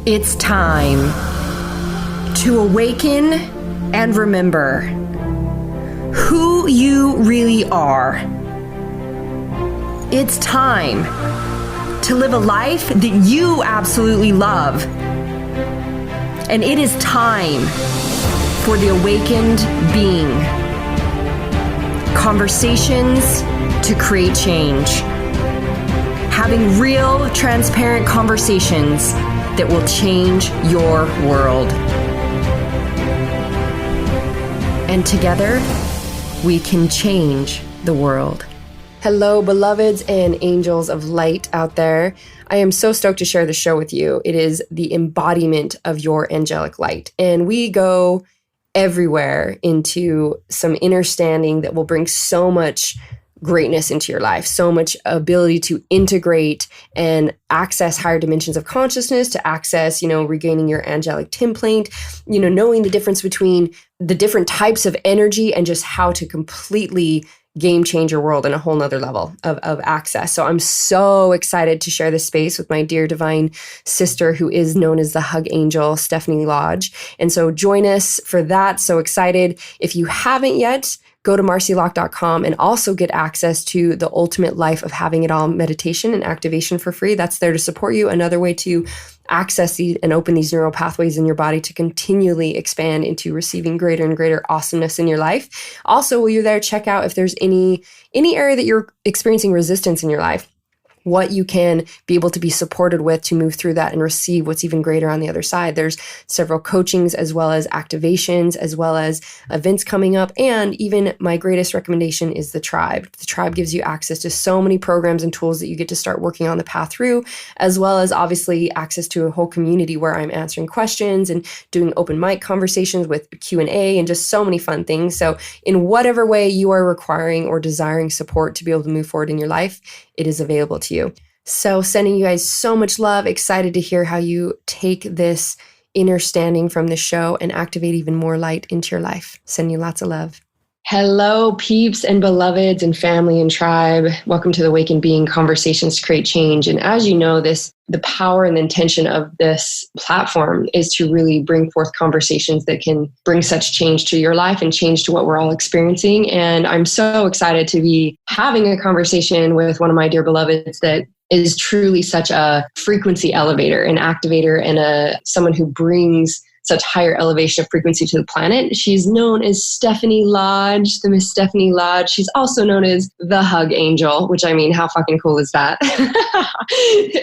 It's time to awaken and remember who you really are. It's time to live a life that you absolutely love. And it is time for the awakened being. Conversations to create change. Having real, transparent conversations that will change your world. And together, we can change the world. Hello, beloveds and angels of light out there. I am so stoked to share the show with you. It is the embodiment of your angelic light. And we go everywhere into some understanding that will bring so much greatness into your life, so much ability to integrate and access higher dimensions of consciousness, to access, regaining your angelic template, knowing the difference between the different types of energy and just how to completely game change your world in a whole nother level of access. So I'm so excited to share this space with my dear divine sister who is known as the Hug Angel, Stephanie Lodge. And so join us for that. So excited. If you haven't yet, go to marcylocke.com and also get access to the Ultimate Life of Having It All meditation and activation for free. That's there to support you. Another way to access and open these neural pathways in your body to continually expand into receiving greater and greater awesomeness in your life. Also, while you're there, check out if there's any area that you're experiencing resistance in your life, what you can be able to be supported with to move through that and receive what's even greater on the other side. There's several coachings as well as activations, as well as events coming up. And even my greatest recommendation is the tribe. The tribe gives you access to so many programs and tools that you get to start working on the path through, as well as obviously access to a whole community where I'm answering questions and doing open mic conversations with Q&A and just so many fun things. So in whatever way you are requiring or desiring support to be able to move forward in your life, it is available to you. So sending you guys so much love, excited to hear how you take this understanding from the show and activate even more light into your life. Sending you lots of love. Hello, peeps and beloveds and family and tribe. Welcome to the Awakened Being Conversations to Create Change. And as you know, the power and the intention of this platform is to really bring forth conversations that can bring such change to your life and change to what we're all experiencing. And I'm so excited to be having a conversation with one of my dear beloveds that is truly such a frequency elevator, an activator, and someone who brings such higher elevation of frequency to the planet. She's known as Stephanie Lodge, the Miss Stephanie Lodge. She's also known as the Hug Angel, which I mean, how fucking cool is that?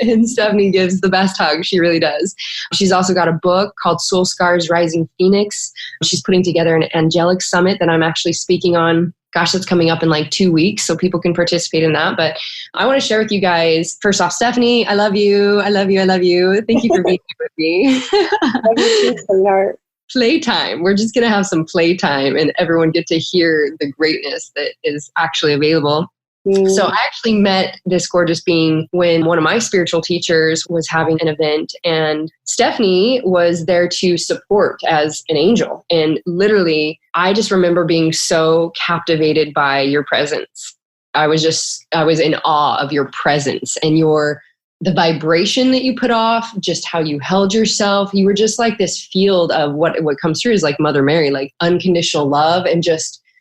And Stephanie gives the best hugs. She really does. She's also got a book called Soul Scars Rising Phoenix. She's putting together an angelic summit that I'm actually speaking on. Gosh, that's coming up in like 2 weeks, so people can participate in that. But I want to share with you guys, first off, Stephanie, I love you. I love you. I love you. Thank you for being here with me. Love you, sweetheart. Playtime. We're just going to have some playtime and everyone get to hear the greatness that is actually available. So I actually met this gorgeous being when one of my spiritual teachers was having an event, and Stephanie was there to support as an angel. And literally, I just remember being so captivated by your presence. I was in awe of your presence and the vibration that you put off, just how you held yourself. You were just like this field of what comes through is like Mother Mary, like unconditional love, and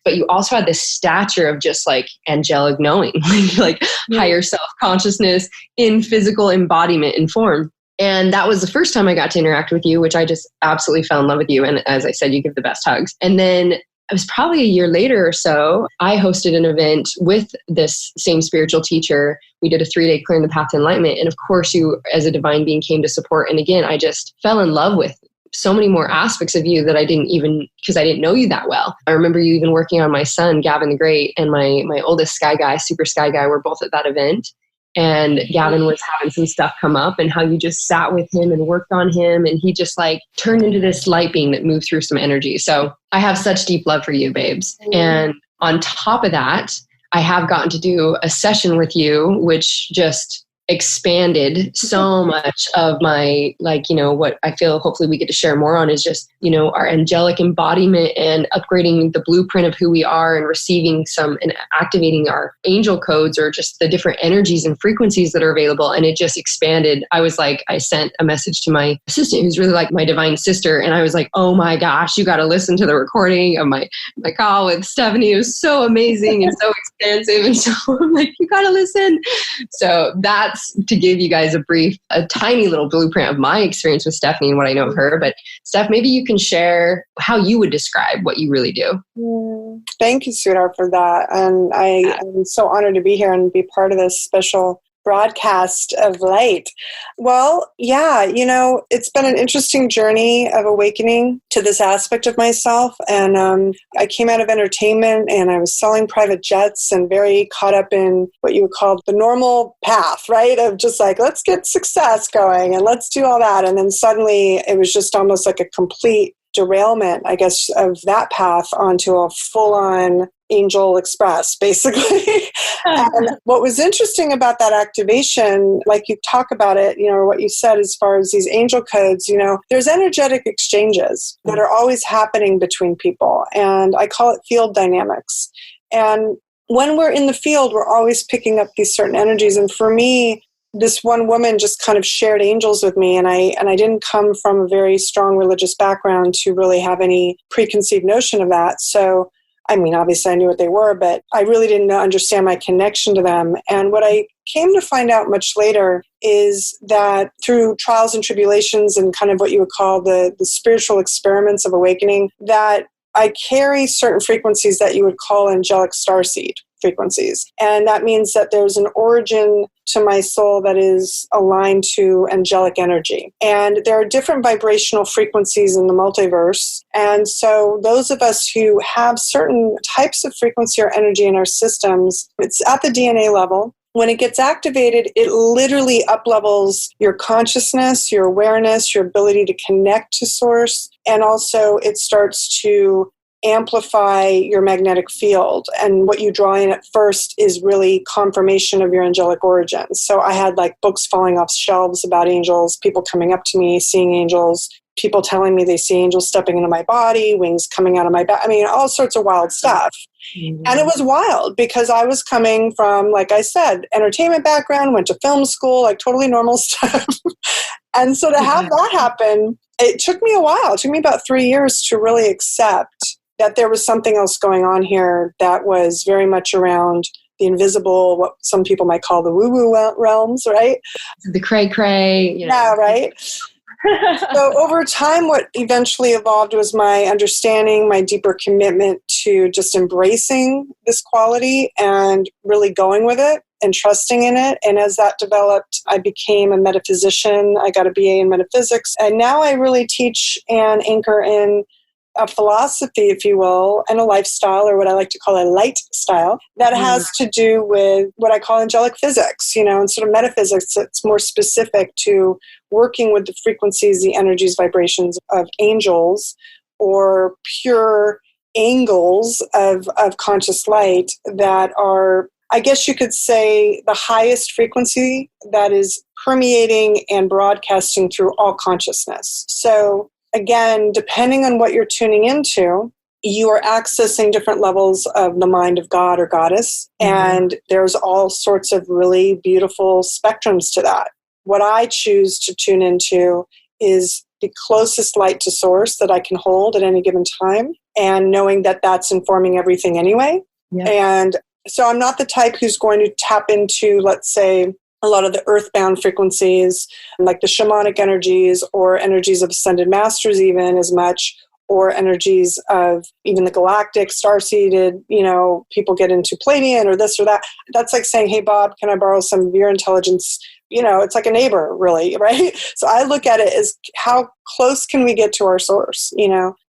but you also had this stature of just like angelic knowing, like higher self-consciousness in physical embodiment and form. And that was the first time I got to interact with you, which I just absolutely fell in love with you. And as I said, you give the best hugs. And then it was probably a year later or so, I hosted an event with this same spiritual teacher. We did a 3-day Clearing the Path to Enlightenment. And of course, you as a divine being came to support. And again, I just fell in love with so many more aspects of you that I didn't even, because I didn't know you that well. I remember you even working on my son, Gavin the Great, and my oldest Sky Guy, Super Sky Guy, were both at that event. And Gavin was having some stuff come up and how you just sat with him and worked on him. And he just like turned into this light being that moved through some energy. So I have such deep love for you, babes. And on top of that, I have gotten to do a session with you, which just expanded so much of my, like, what I feel hopefully we get to share more on is just, our angelic embodiment and upgrading the blueprint of who we are and receiving some and activating our angel codes or just the different energies and frequencies that are available. And it just expanded. I was like, I sent a message to my assistant who's really like my divine sister. And I was like, oh my gosh, you got to listen to the recording of my call with Stephanie. It was so amazing and so expansive. And so I'm like, you got to listen. So that's to give you guys a tiny little blueprint of my experience with Stephanie and what I know of her. But Steph, maybe you can share how you would describe what you really do. Thank you, sweetheart, for that. And I'm so honored to be here and be part of this special broadcast of light. Well, yeah, it's been an interesting journey of awakening to this aspect of myself. And I came out of entertainment and I was selling private jets and very caught up in what you would call the normal path, right? Of just like, let's get success going and let's do all that. And then suddenly it was just almost like a complete derailment, I guess, of that path onto a full-on Angel Express, basically. And what was interesting about that activation, like you talk about it, what you said as far as these angel codes, there's energetic exchanges that are always happening between people. And I call it field dynamics. And when we're in the field, we're always picking up these certain energies. And for me, this one woman just kind of shared angels with me, and I didn't come from a very strong religious background to really have any preconceived notion of that. So, I mean, obviously I knew what they were, but I really didn't understand my connection to them. And what I came to find out much later is that through trials and tribulations and kind of what you would call the spiritual experiments of awakening, that I carry certain frequencies that you would call angelic starseed frequencies. And that means that there's an origin to my soul that is aligned to angelic energy. And there are different vibrational frequencies in the multiverse. And so those of us who have certain types of frequency or energy in our systems, it's at the DNA level. When it gets activated, it literally uplevels your consciousness, your awareness, your ability to connect to source. And also it starts to amplify your magnetic field. And what you draw in at first is really confirmation of your angelic origins. So I had like books falling off shelves about angels, people coming up to me, seeing angels, people telling me they see angels stepping into my body, wings coming out of my back. I mean, all sorts of wild stuff. Mm-hmm. And it was wild because I was coming from, like I said, entertainment background, went to film school, like totally normal stuff. And so to have that happen, it took me a while. It took me about 3 years to really accept that there was something else going on here that was very much around the invisible, what some people might call the woo-woo realms, right? The cray-cray. Yeah, right? So over time, what eventually evolved was my understanding, my deeper commitment to just embracing this quality and really going with it and trusting in it. And as that developed, I became a metaphysician. I got a BA in metaphysics. And now I really teach and anchor in a philosophy, if you will, and a lifestyle, or what I like to call a light style, that has to do with what I call angelic physics, instead of metaphysics, it's more specific to working with the frequencies, the energies, vibrations of angels, or pure angles of conscious light that are, I guess you could say, the highest frequency that is permeating and broadcasting through all consciousness. So again, depending on what you're tuning into, you are accessing different levels of the mind of God or goddess. Mm-hmm. And there's all sorts of really beautiful spectrums to that. What I choose to tune into is the closest light to source that I can hold at any given time, and knowing that that's informing everything anyway. Yeah. And so I'm not the type who's going to tap into, let's say, a lot of the earthbound frequencies, like the shamanic energies or energies of ascended masters even as much, or energies of even the galactic, star-seeded, people get into Pleiadian or this or that. That's like saying, hey, Bob, can I borrow some of your intelligence? It's like a neighbor, really, right? So I look at it as how close can we get to our source,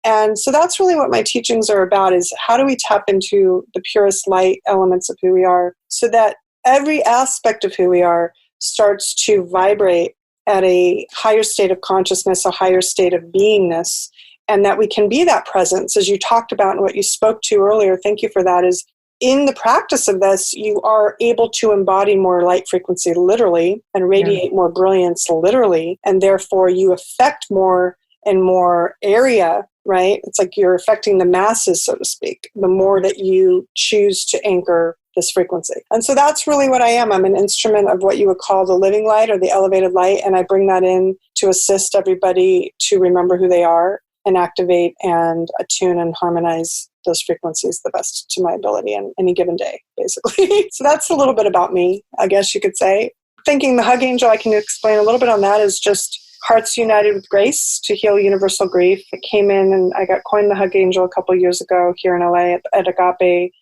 And so that's really what my teachings are about, is how do we tap into the purest light elements of who we are so that every aspect of who we are starts to vibrate at a higher state of consciousness, a higher state of beingness, and that we can be that presence, as you talked about and what you spoke to earlier. Thank you for that. Is in the practice of this, you are able to embody more light frequency literally and radiate more brilliance literally. And therefore you affect more and more area, right? It's like you're affecting the masses, so to speak, the more that you choose to anchor this frequency. And so that's really what I am. I'm an instrument of what you would call the living light or the elevated light. And I bring that in to assist everybody to remember who they are and activate and attune and harmonize those frequencies the best to my ability on any given day, basically. So that's a little bit about me, I guess you could say. Thinking the hug angel, I can explain a little bit on that, is just hearts united with grace to heal universal grief. It came in and I got coined the hug angel a couple of years ago here in LA at Agape.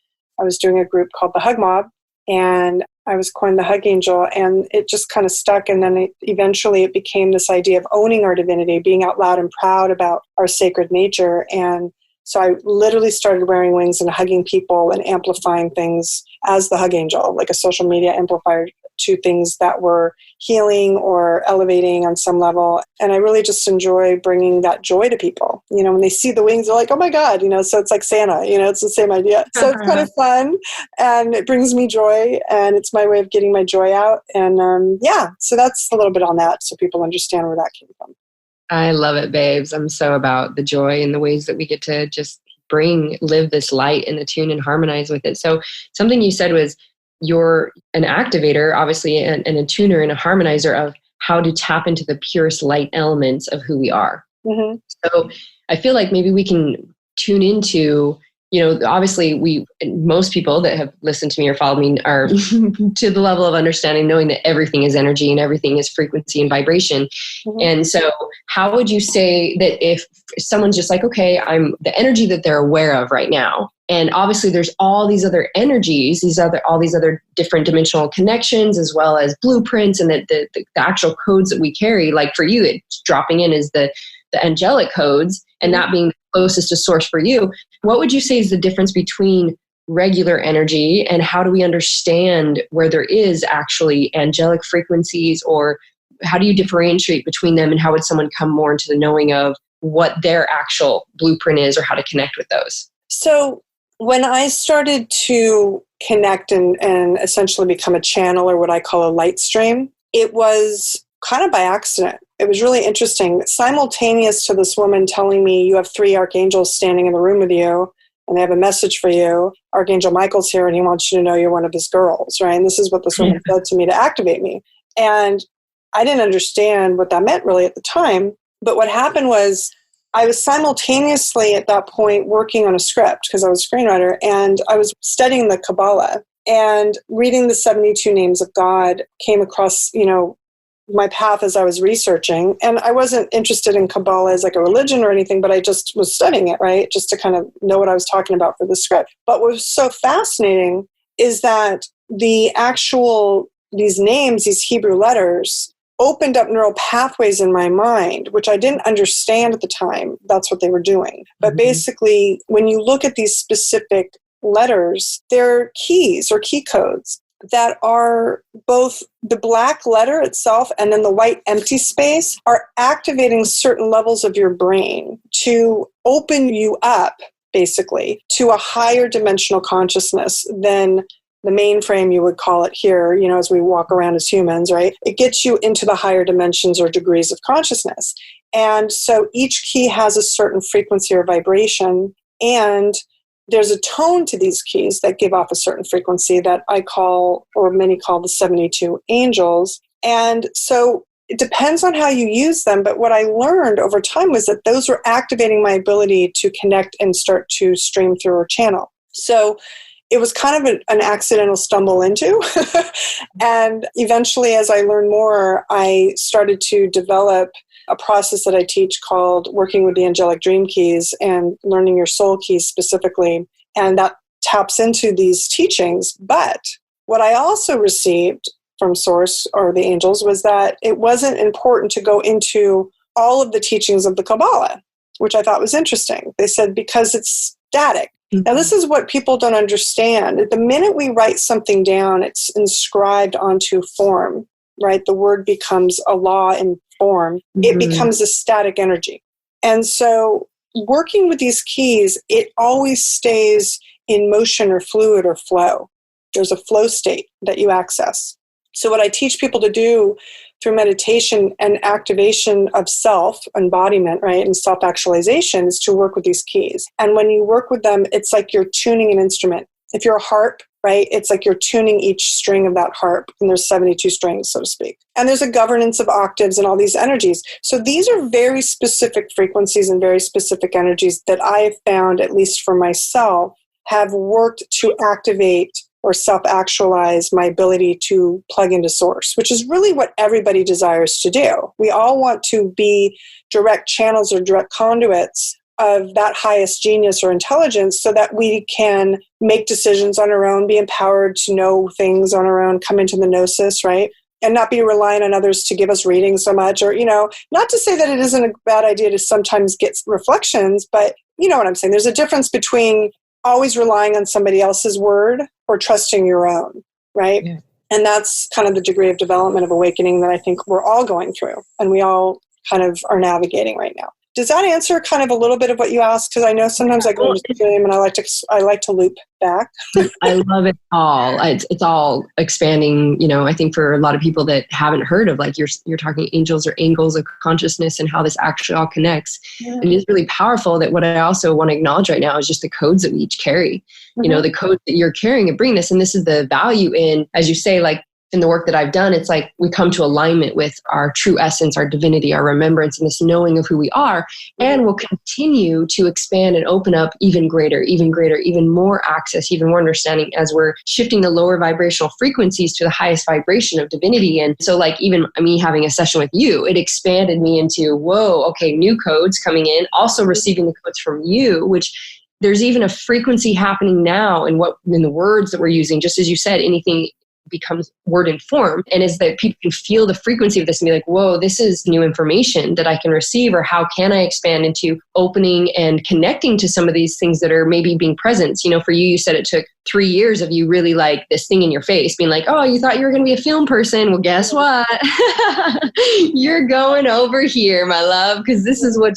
I was doing a group called the Hug Mob, and I was coined the hug angel, and it just kind of stuck. And then eventually it became this idea of owning our divinity, being out loud and proud about our sacred nature. And so I literally started wearing wings and hugging people and amplifying things as the hug angel, like a social media amplifier to things that were healing or elevating on some level. And I really just enjoy bringing that joy to people. You know, when they see the wings, they're like, oh my God, you know, so it's like Santa, you know, it's the same idea. So it's kind of fun and it brings me joy and it's my way of getting my joy out. And so that's a little bit on that so people understand where that came from. I love it, babes. I'm so about the joy and the ways that we get to just live this light and attune and harmonize with it. So something you said was you're an activator, obviously, and a tuner and a harmonizer of how to tap into the purest light elements of who we are. Mm-hmm. So I feel like maybe we can tune into, you know, obviously most people that have listened to me or followed me are to the level of understanding, knowing that everything is energy and everything is frequency and vibration. Mm-hmm. And so how would you say that if someone's just like, okay, I'm the energy that they're aware of right now, and obviously there's all these other energies, all these other different dimensional connections, as well as blueprints and the actual codes that we carry. Like for you, it's dropping in is the angelic codes, and that being the closest to source for you. What would you say is the difference between regular energy and how do we understand where there is actually angelic frequencies, or how do you differentiate between them, and how would someone come more into the knowing of what their actual blueprint is or how to connect with those? So when I started to connect and essentially become a channel, or what I call a light stream, it was kind of by accident. It was really interesting. Simultaneous to this woman telling me, you have 3 archangels standing in the room with you, and they have a message for you. Archangel Michael's here, and he wants you to know you're one of his girls, right? And this is what this woman said to me to activate me. And I didn't understand what that meant really at the time. But what happened was I was simultaneously at that point working on a script because I was a screenwriter, and I was studying the Kabbalah and reading the 72 names of God came across, you know, my path as I was researching. And I wasn't interested in Kabbalah as like a religion or anything, but I just was studying it, right? Just to kind of know what I was talking about for the script. But what was so fascinating is that these names, these Hebrew letters, opened up neural pathways in my mind, which I didn't understand at the time. That's what they were doing. But basically, when you look at these specific letters, they're keys or key codes that are both the black letter itself and then the white empty space are activating certain levels of your brain to open you up, basically, to a higher dimensional consciousness than the mainframe, you would call it here, you know, as we walk around as humans, right? It gets you into the higher dimensions or degrees of consciousness. And so each key has a certain frequency or vibration, and there's a tone to these keys that give off a certain frequency that I call, or many call, the 72 angels. And so it depends on how you use them. But what I learned over time was that those were activating my ability to connect and start to stream through a channel. So it was kind of an accidental stumble into. And eventually, as I learned more, I started to develop a process that I teach called working with the angelic dream keys and learning your soul keys specifically. And that taps into these teachings. But what I also received from Source or the angels was that it wasn't important to go into all of the teachings of the Kabbalah, which I thought was interesting. They said, because it's static. Now, this is what people don't understand. The minute we write something down, it's inscribed onto form, right? The word becomes a law in form. It becomes a static energy. And so working with these keys, it always stays in motion or fluid or flow. There's a flow state that you access. So what I teach people to do through meditation and activation of self, embodiment, right, and self-actualization is to work with these keys. And when you work with them, it's like you're tuning an instrument. If you're a harp, right, it's like you're tuning each string of that harp, and there's 72 strings, so to speak. And there's a governance of octaves and all these energies. So these are very specific frequencies and very specific energies that I have found, at least for myself, have worked to activate or self-actualize my ability to plug into source, which is really what everybody desires to do. We all want to be direct channels or direct conduits of that highest genius or intelligence so that we can make decisions on our own, be empowered to know things on our own, come into the gnosis, right? And not be reliant on others to give us readings so much, or, not to say that it isn't a bad idea to sometimes get reflections, but you know what I'm saying. There's a difference between always relying on somebody else's word or trusting your own, right? Yeah. And that's kind of the degree of development of awakening that I think we're all going through and we all kind of are navigating right now. Does that answer kind of a little bit of what you asked? Because I know sometimes I go into the stream and I like to loop back. I love it all. It's all expanding. I think for a lot of people that haven't heard of, like you're talking angels or angles of consciousness and how this actually all connects. Yeah. It is really powerful. That what I also want to acknowledge right now is just the codes that we each carry. Mm-hmm. The codes that you're carrying and bringing this, and this is the value in, as you say, like. In the work that I've done, it's like we come to alignment with our true essence, our divinity, our remembrance, and this knowing of who we are. And we'll continue to expand and open up even greater, even more access, even more understanding as we're shifting the lower vibrational frequencies to the highest vibration of divinity. And so like even me having a session with you, it expanded me into, whoa, okay, new codes coming in, also receiving the codes from you, which there's even a frequency happening now in the words that we're using. Just as you said, anything becomes word and form, and is that people can feel the frequency of this and be like, whoa, this is new information that I can receive, or how can I expand into opening and connecting to some of these things that are maybe being present. For you said it took 3 years of you really like this thing in your face being like, oh, you thought you were going to be a film person. Well, guess what? You're going over here, my love, because this is what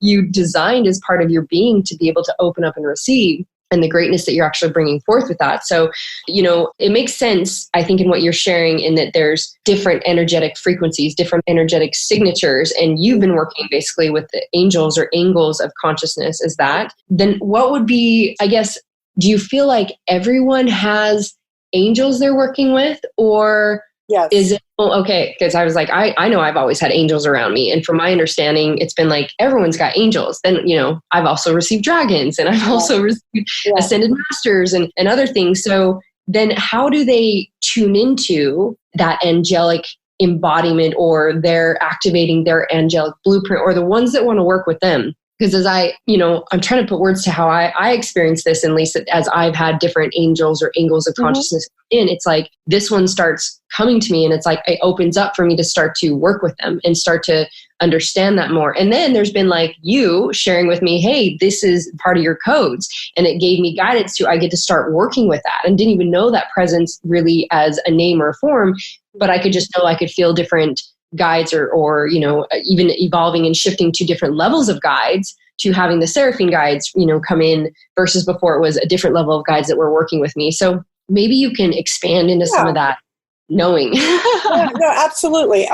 you designed as part of your being to be able to open up and receive. And the greatness that you're actually bringing forth with that. So, it makes sense, I think, in what you're sharing, in that there's different energetic frequencies, different energetic signatures, and you've been working basically with the angels or angles of consciousness as that. Then what would be, I guess, do you feel like everyone has angels they're working with, or yes. Is it, okay, because I was like, I know I've always had angels around me. And from my understanding, it's been like, everyone's got angels. Then, I've also received dragons, and I've also received ascended masters and other things. So then how do they tune into that angelic embodiment, or they're activating their angelic blueprint, or the ones that want to work with them? Because as I'm trying to put words to how I experience this, and at least as I've had different angels or angles of consciousness in, it's like this one starts coming to me, and it's like it opens up for me to start to work with them and start to understand that more. And then there's been like you sharing with me, hey, this is part of your codes. And it gave me guidance to, I get to start working with that, and didn't even know that presence really as a name or a form, but I could just know I could feel different guides or even evolving and shifting to different levels of guides, to having the seraphim guides come in, versus before it was a different level of guides that were working with me. So maybe you can expand into some of that knowing. No, absolutely.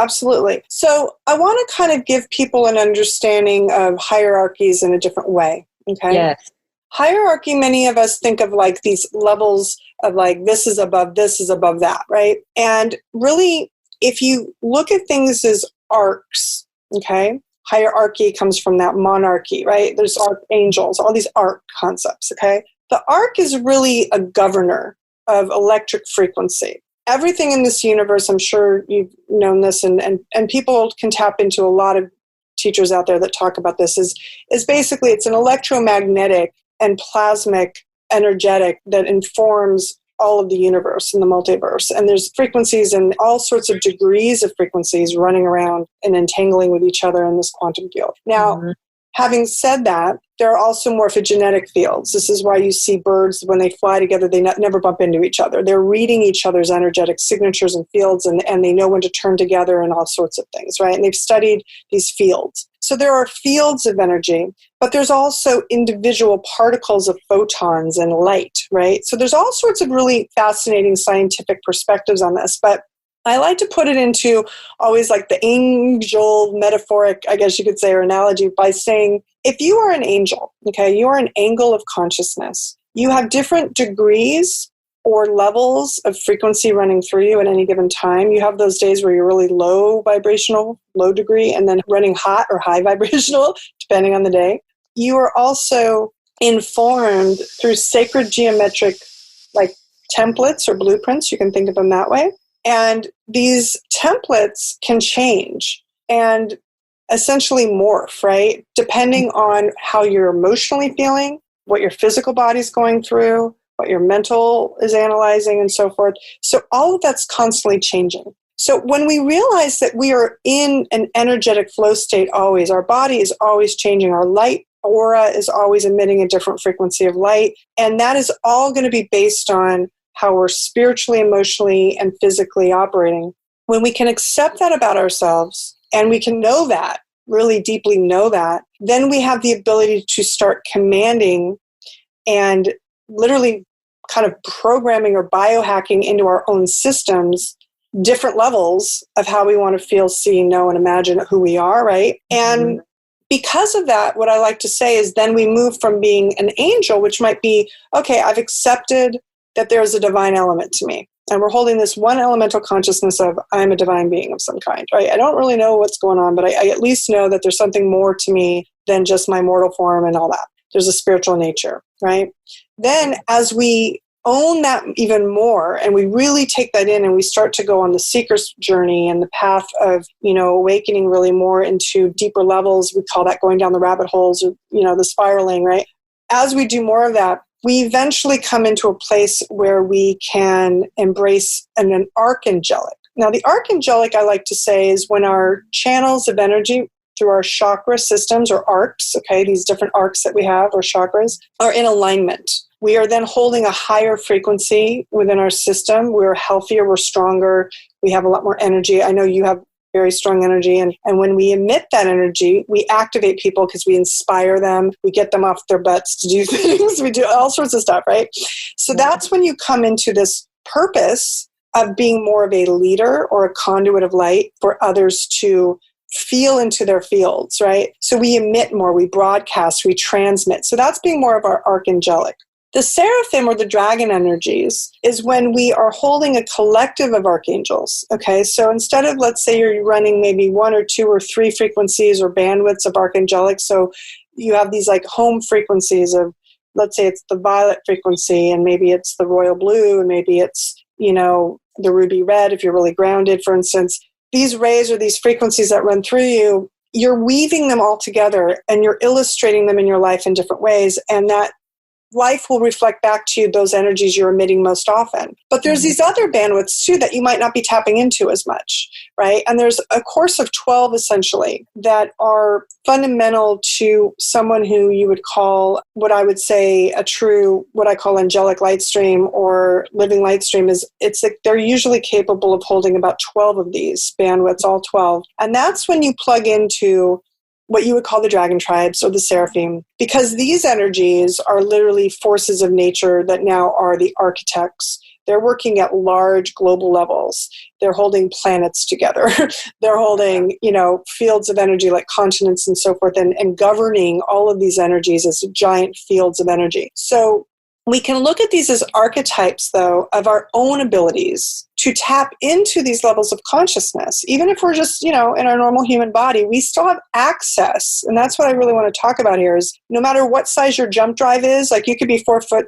So I want to kind of give people an understanding of hierarchies in a different way. Okay. Yes. Hierarchy, many of us think of like these levels of like, this is above that, right? And really, if you look at things as arcs, okay, hierarchy comes from that monarchy, right? There's archangels, all these arc concepts, okay? The arc is really a governor of electric frequency. Everything in this universe, I'm sure you've known this, and people can tap into, a lot of teachers out there that talk about this, is basically it's an electromagnetic and plasmic energetic that informs all of the universe and the multiverse. And there's frequencies and all sorts of degrees of frequencies running around and entangling with each other in this quantum field. Now, having said that, there are also morphogenetic fields. This is why you see birds, when they fly together, they never bump into each other. They're reading each other's energetic signatures and fields, and they know when to turn together and all sorts of things, right? And they've studied these fields. So there are fields of energy, but there's also individual particles of photons and light, right? So there's all sorts of really fascinating scientific perspectives on this, but I like to put it into always like the angel metaphoric, I guess you could say, or analogy by saying, if you are an angel, okay, you are an angle of consciousness. You have different degrees or levels of frequency running through you at any given time. You have those days where you're really low vibrational, low degree, and then running hot or high vibrational, depending on the day. You are also informed through sacred geometric like templates or blueprints. You can think of them that way. And these templates can change and essentially morph, right? Depending on how you're emotionally feeling, what your physical body's going through, what your mental is analyzing, and so forth. So all of that's constantly changing. So when we realize that we are in an energetic flow state always, our body is always changing, our light aura is always emitting a different frequency of light, and that is all going to be based on how we're spiritually, emotionally, and physically operating. When we can accept that about ourselves, and we can know that, really deeply know that, then we have the ability to start commanding and literally kind of programming or biohacking into our own systems different levels of how we want to feel, see, know, and imagine who we are, right? And because of that, what I like to say is then we move from being an angel, which might be, okay, I've accepted that there's a divine element to me. And we're holding this one elemental consciousness of I'm a divine being of some kind, right? I don't really know what's going on, but I at least know that there's something more to me than just my mortal form and all that. There's a spiritual nature, right? Then as we own that even more and we really take that in and we start to go on the seeker's journey and the path of, awakening really more into deeper levels, we call that going down the rabbit holes or, the spiraling, right? As we do more of that, we eventually come into a place where we can embrace an archangelic. Now, the archangelic, I like to say, is when our channels of energy through our chakra systems or arcs, okay, these different arcs that we have or chakras, are in alignment. We are then holding a higher frequency within our system. We're healthier, we're stronger, we have a lot more energy. I know you have very strong energy. And when we emit that energy, we activate people because we inspire them. We get them off their butts to do things. We do all sorts of stuff, right? So that's when you come into this purpose of being more of a leader or a conduit of light for others to feel into their fields, right? So we emit more, we broadcast, we transmit. So that's being more of our archangelic. The seraphim or the dragon energies is when we are holding a collective of archangels, okay? So instead of, let's say you're running maybe 1 or 2 or 3 frequencies or bandwidths of archangelic, so you have these like home frequencies of, let's say it's the violet frequency and maybe it's the royal blue and maybe it's, the ruby red if you're really grounded, for instance. These rays or these frequencies that run through you, you're weaving them all together and you're illustrating them in your life in different ways, and that life will reflect back to you those energies you're emitting most often. But there's these other bandwidths too that you might not be tapping into as much, right? And there's a course of 12 essentially that are fundamental to someone who you would call what I would say a true, what I call angelic light stream or living light stream is it's like they're usually capable of holding about 12 of these bandwidths, all 12. And that's when you plug into what you would call the dragon tribes or the seraphim, because these energies are literally forces of nature that now are the architects. They're working at large global levels. They're holding planets together. They're holding, fields of energy like continents and so forth, and governing all of these energies as giant fields of energy. So we can look at these as archetypes, though, of our own abilities to tap into these levels of consciousness. Even if we're just, in our normal human body, we still have access. And that's what I really want to talk about here is no matter what size your jump drive is, like you could be 4 foot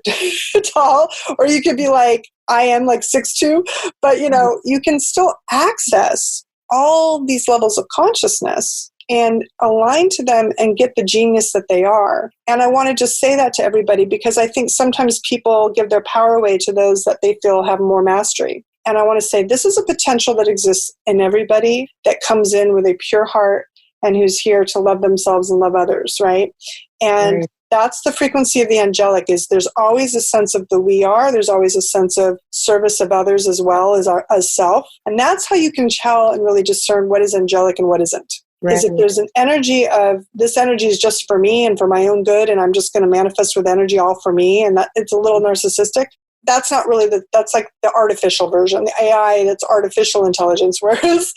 tall, or you could be like, I am like 6'2", but, you can still access all these levels of consciousness and align to them and get the genius that they are. And I want to just say that to everybody because I think sometimes people give their power away to those that they feel have more mastery. And I want to say this is a potential that exists in everybody that comes in with a pure heart and who's here to love themselves and love others, right? And that's the frequency of the angelic is there's always a sense of the we are. There's always a sense of service of others as well as self. And that's how you can tell and really discern what is angelic and what isn't. is if there's an energy of this energy is just for me and for my own good, and I'm just going to manifest with energy all for me, and that it's a little narcissistic. That's not really that's like the artificial version, the AI that's artificial intelligence, whereas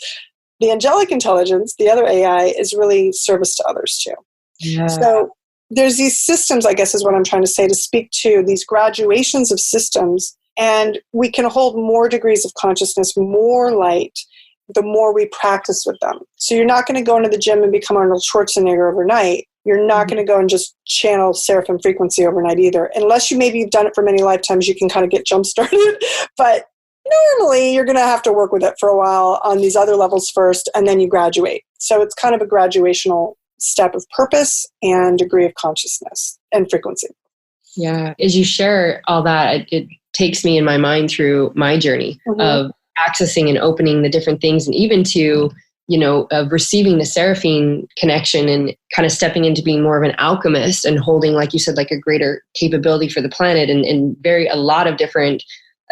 the angelic intelligence, the other AI, is really service to others too. Yeah. So there's these systems, I guess is what I'm trying to say, to speak to these graduations of systems, and we can hold more degrees of consciousness, more light, the more we practice with them. So you're not going to go into the gym and become Arnold Schwarzenegger overnight. You're not going to go and just channel seraphim frequency overnight either. Unless maybe you've done it for many lifetimes, you can kind of get jump started. But normally you're going to have to work with it for a while on these other levels first, and then you graduate. So it's kind of a graduational step of purpose and degree of consciousness and frequency. Yeah. As you share all that, it takes me in my mind through my journey of accessing and opening the different things, and even to, of receiving the seraphim connection and kind of stepping into being more of an alchemist and holding, like you said, like a greater capability for the planet and a lot of different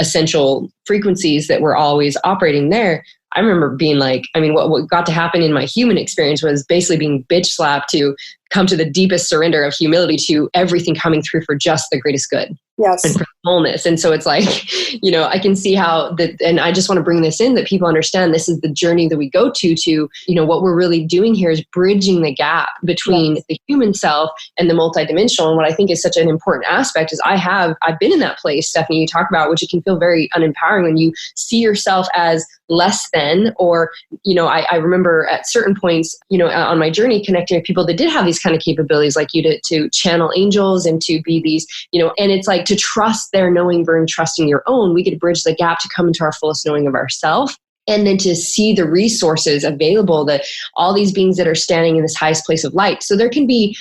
essential frequencies that were always operating there. I remember being like, what got to happen in my human experience was basically being bitch slapped to come to the deepest surrender of humility to everything coming through for just the greatest good. Yes. And for wholeness. And so it's like, I can see how and I just want to bring this in, that people understand this is the journey that we go to, what we're really doing here is bridging the gap between the human self and the multidimensional. And what I think is such an important aspect is I've been in that place, Stephanie, you talk about, which it can feel very unempowering when you see yourself as less than, or, I remember at certain points, on my journey connecting with people that did have these kind of capabilities like you to channel angels and to be these, and it's like to trust their knowing versus trusting your own. We get to bridge the gap to come into our fullest knowing of ourselves. And then to see the resources available, that all these beings that are standing in this highest place of light. So there can be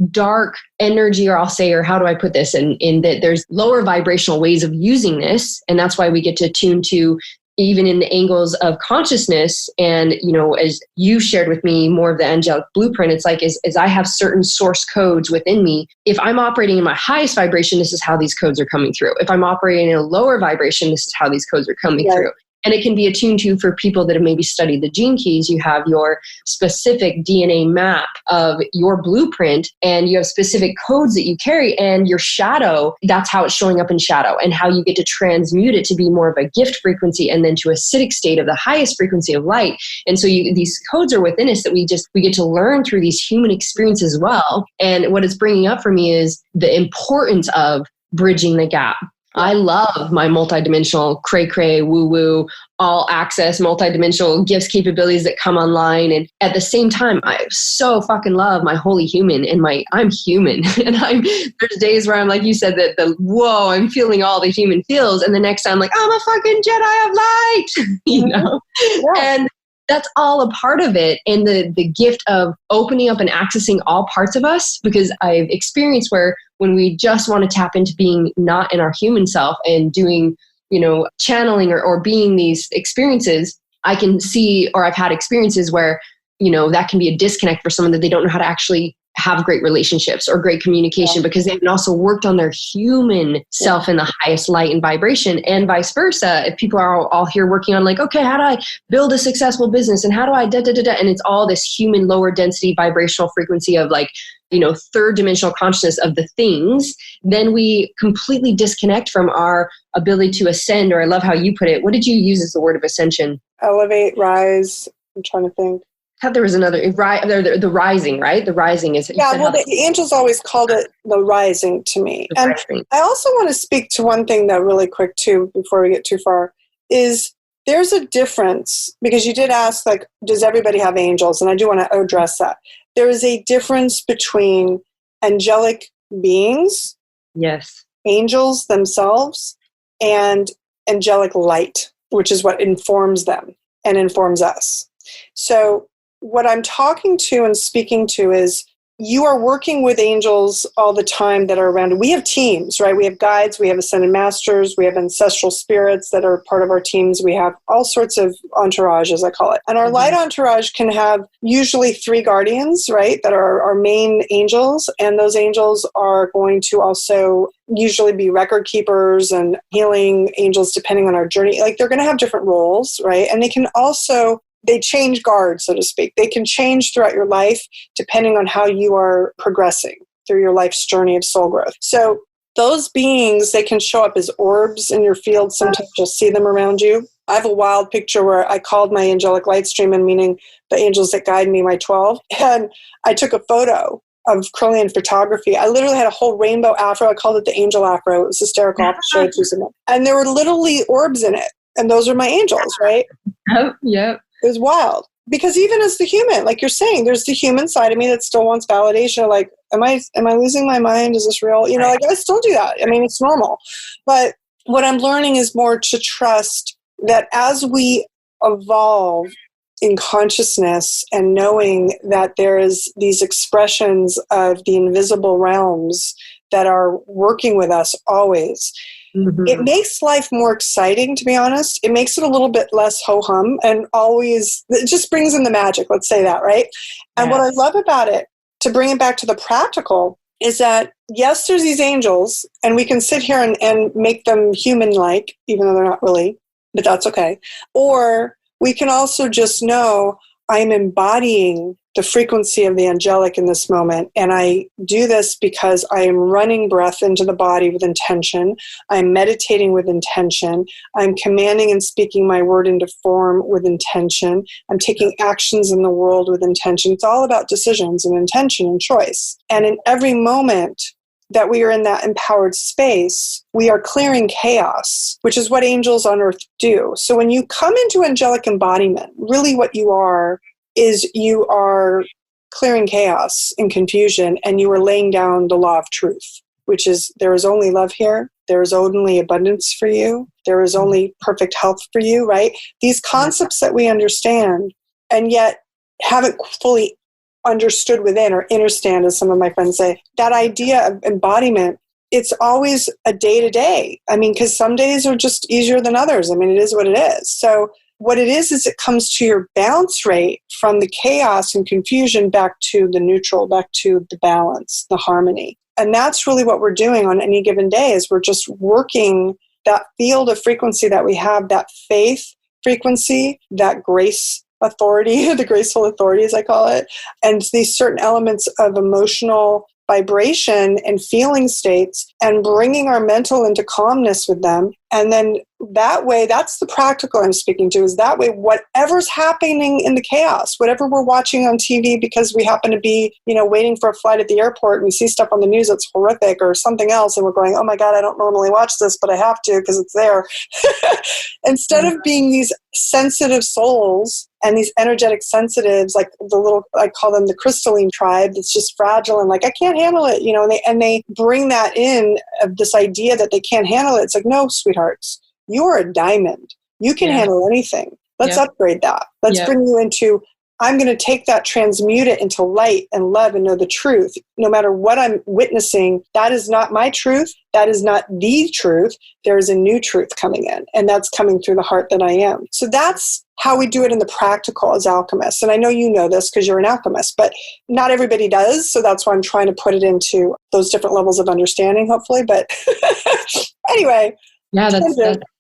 dark energy, or how do I put this? In that there's lower vibrational ways of using this. And that's why we get to tune to, even in the angles of consciousness. And, as you shared with me more of the angelic blueprint, it's like, as I have certain source codes within me, if I'm operating in my highest vibration, this is how these codes are coming through. If I'm operating in a lower vibration, this is how these codes are coming through. And it can be attuned to, for people that have maybe studied the gene keys, you have your specific DNA map of your blueprint, and you have specific codes that you carry, and your shadow, that's how it's showing up in shadow, and how you get to transmute it to be more of a gift frequency, and then to a acidic state of the highest frequency of light. And so these codes are within us that we get to learn through these human experiences as well. And what it's bringing up for me is the importance of bridging the gap. I love my multidimensional cray-cray, woo-woo, all access, multidimensional gifts, capabilities that come online. And at the same time, I so fucking love my holy human and I'm human. And there's days where I'm like you said, that I'm feeling all the human feels. And the next time I'm like, I'm a fucking Jedi of light, And that's all a part of it. And the gift of opening up and accessing all parts of us, because I've experienced where when we just want to tap into being not in our human self and doing, channeling or being these experiences, I can see, or I've had experiences where, that can be a disconnect for someone, that they don't know how to actually have great relationships or great communication, because they haven't also worked on their human self in the highest light and vibration, and vice versa. If people are all here working on like, okay, how do I build a successful business, and how do I and it's all this human lower density vibrational frequency of like, third dimensional consciousness of the things, then we completely disconnect from our ability to ascend, or I love how you put it. What did you use as the word of ascension? Elevate, rise. I'm trying to think. I thought there was another, the rising, right? The rising is... the angels always called it the rising to me. And I also want to speak to one thing though really quick too, before we get too far, is there's a difference, because you did ask like, does everybody have angels? And I do want to address that. There is a difference between angelic beings, yes, angels themselves, and angelic light, which is what informs them and informs us. So what I'm talking to and speaking to is, you are working with angels all the time that are around. We have teams, right? We have guides, we have ascended masters, we have ancestral spirits that are part of our teams. We have all sorts of entourage, as I call it. And our light entourage can have usually 3 guardians, right? That are our main angels. And those angels are going to also usually be record keepers and healing angels, depending on our journey. Like, they're going to have different roles, right? And they can also they change guard, so to speak. They can change throughout your life depending on how you are progressing through your life's journey of soul growth. So those beings, they can show up as orbs in your field. Sometimes you'll see them around you. I have a wild picture where I called my angelic light stream, and meaning the angels that guide me, my 12, and I took a photo of Kirlian photography. I literally had a whole rainbow afro. I called it the angel afro. It was hysterical. I'll show it to you. And there were literally orbs in it. And those are my angels, right? Oh, yeah. It was wild. Because even as the human, like you're saying, there's the human side of me that still wants validation. Like, am I losing my mind? Is this real? You know, like I still do that. I mean, it's normal. But what I'm learning is more to trust that as we evolve in consciousness and knowing that there is these expressions of the invisible realms that are working with us always, it makes life more exciting, to be honest. It makes it a little bit less ho-hum, and always, it just brings in the magic, let's say that, right? And what I love about it, to bring it back to the practical, is that, yes, there's these angels, and we can sit here and make them human-like, even though they're not really, but that's okay. Or we can also just know I'm embodying the frequency of the angelic in this moment. And I do this because I am running breath into the body with intention. I'm meditating with intention. I'm commanding and speaking my word into form with intention. I'm taking actions in the world with intention. It's all about decisions and intention and choice. And in every moment that we are in that empowered space, we are clearing chaos, which is what angels on earth do. So when you come into angelic embodiment, really what you are is you are clearing chaos and confusion, and you are laying down the law of truth, which is there is only love here. There is only abundance for you. There is only perfect health for you, right? These concepts that we understand and yet haven't fully understood within, or understand, as some of my friends say, that idea of embodiment, it's always a day-to-day. I mean, because some days are just easier than others. I mean, it is what it is. So what it is it comes to your bounce rate from the chaos and confusion back to the neutral, back to the balance, the harmony. And that's really what we're doing on any given day, is we're just working that field of frequency that we have, that faith frequency, that grace authority, the graceful authority, as I call it, and these certain elements of emotional vibration and feeling states, and bringing our mental into calmness with them. And then that way, that's the practical I'm speaking to, is that way, whatever's happening in the chaos, whatever we're watching on TV because we happen to be, waiting for a flight at the airport and we see stuff on the news that's horrific or something else, and we're going, oh my God, I don't normally watch this, but I have to because it's there. Instead of being these sensitive souls and these energetic sensitives, like I call them the crystalline tribe, that's just fragile and like, I can't handle it, and they bring that in of this idea that they can't handle it. It's like, no, sweethearts, you're a diamond. You can handle anything. Let's upgrade that. Let's bring you into, I'm going to take that, transmute it into light and love and know the truth. No matter what I'm witnessing, that is not my truth. That is not the truth. There is a new truth coming in, and that's coming through the heart that I am. So that's how we do it in the practical as alchemists. And I know you know this because you're an alchemist, but not everybody does. So that's why I'm trying to put it into those different levels of understanding, hopefully. But anyway. Yeah,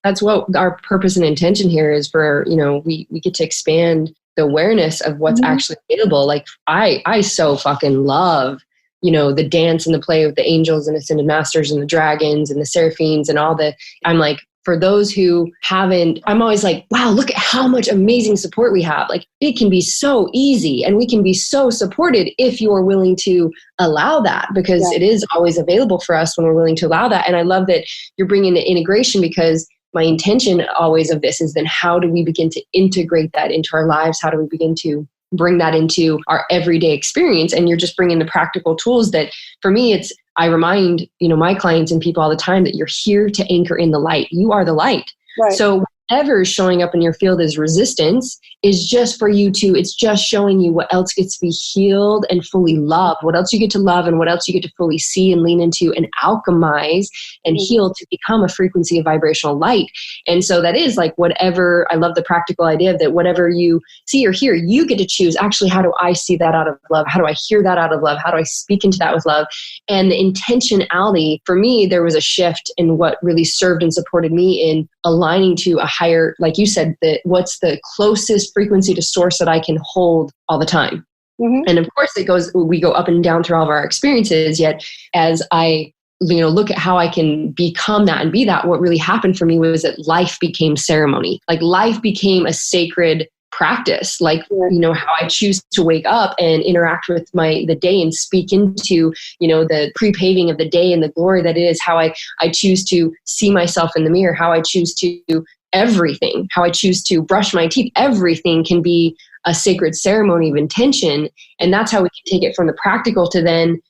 that's what our purpose and intention here is for, we get to expand the awareness of what's actually available. Like I so fucking love, the dance and the play with the angels and ascended masters and the dragons and the seraphims and all the, I'm like, for those who haven't, I'm always like, wow, look at how much amazing support we have. Like it can be so easy, and we can be so supported if you're willing to allow that, because it is always available for us when we're willing to allow that. And I love that you're bringing the integration, because my intention always of this is then how do we begin to integrate that into our lives? How do we begin to bring that into our everyday experience? And you're just bringing the practical tools that, for me, I remind, my clients and people all the time that you're here to anchor in the light. You are the light. Right. So whatever is showing up in your field as resistance is just for you to, it's just showing you what else gets to be healed and fully loved, what else you get to love, and what else you get to fully see and lean into and alchemize and heal to become a frequency of vibrational light. And so that is like whatever, I love the practical idea of that whatever you see or hear, you get to choose, actually, how do I see that out of love? How do I hear that out of love? How do I speak into that with love? And the intentionality, for me, there was a shift in what really served and supported me in aligning to a higher, like you said, what's the closest frequency to source that I can hold all the time. Mm-hmm. And of course we go up and down through all of our experiences, yet as I look at how I can become that and be that, what really happened for me was that life became ceremony. Like life became a sacred practice, like, how I choose to wake up and interact with the day and speak into, the pre-paving of the day and the glory that it is, how I choose to see myself in the mirror, how I choose to everything, how I choose to brush my teeth, everything can be a sacred ceremony of intention. And that's how we can take it from the practical to then,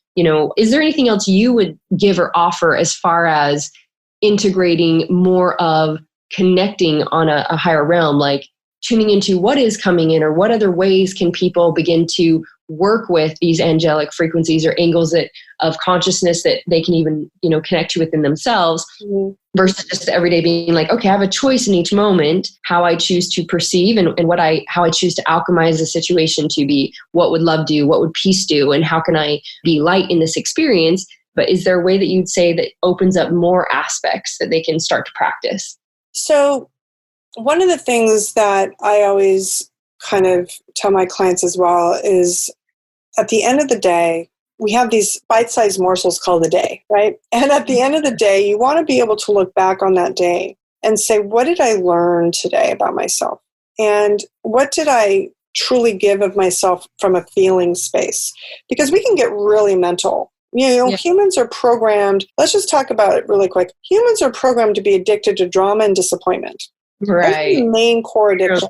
is there anything else you would give or offer as far as integrating more of connecting on a higher realm, like tuning into what is coming in, or what other ways can people begin to work with these angelic frequencies or angles of consciousness that they can even, connect to within themselves, versus just everyday being like, okay, I have a choice in each moment, how I choose to perceive and how I choose to alchemize the situation to be, what would love do? What would peace do? And how can I be light in this experience? But is there a way that you'd say that opens up more aspects that they can start to practice? So one of the things that I always kind of tell my clients as well is, at the end of the day, we have these bite-sized morsels called the day, right? And at the end of the day, you want to be able to look back on that day and say, what did I learn today about myself? And what did I truly give of myself from a feeling space? Because we can get really mental. Humans are programmed, let's just talk about it really quick. Humans are programmed to be addicted to drama and disappointment. Right. That's the main core addiction.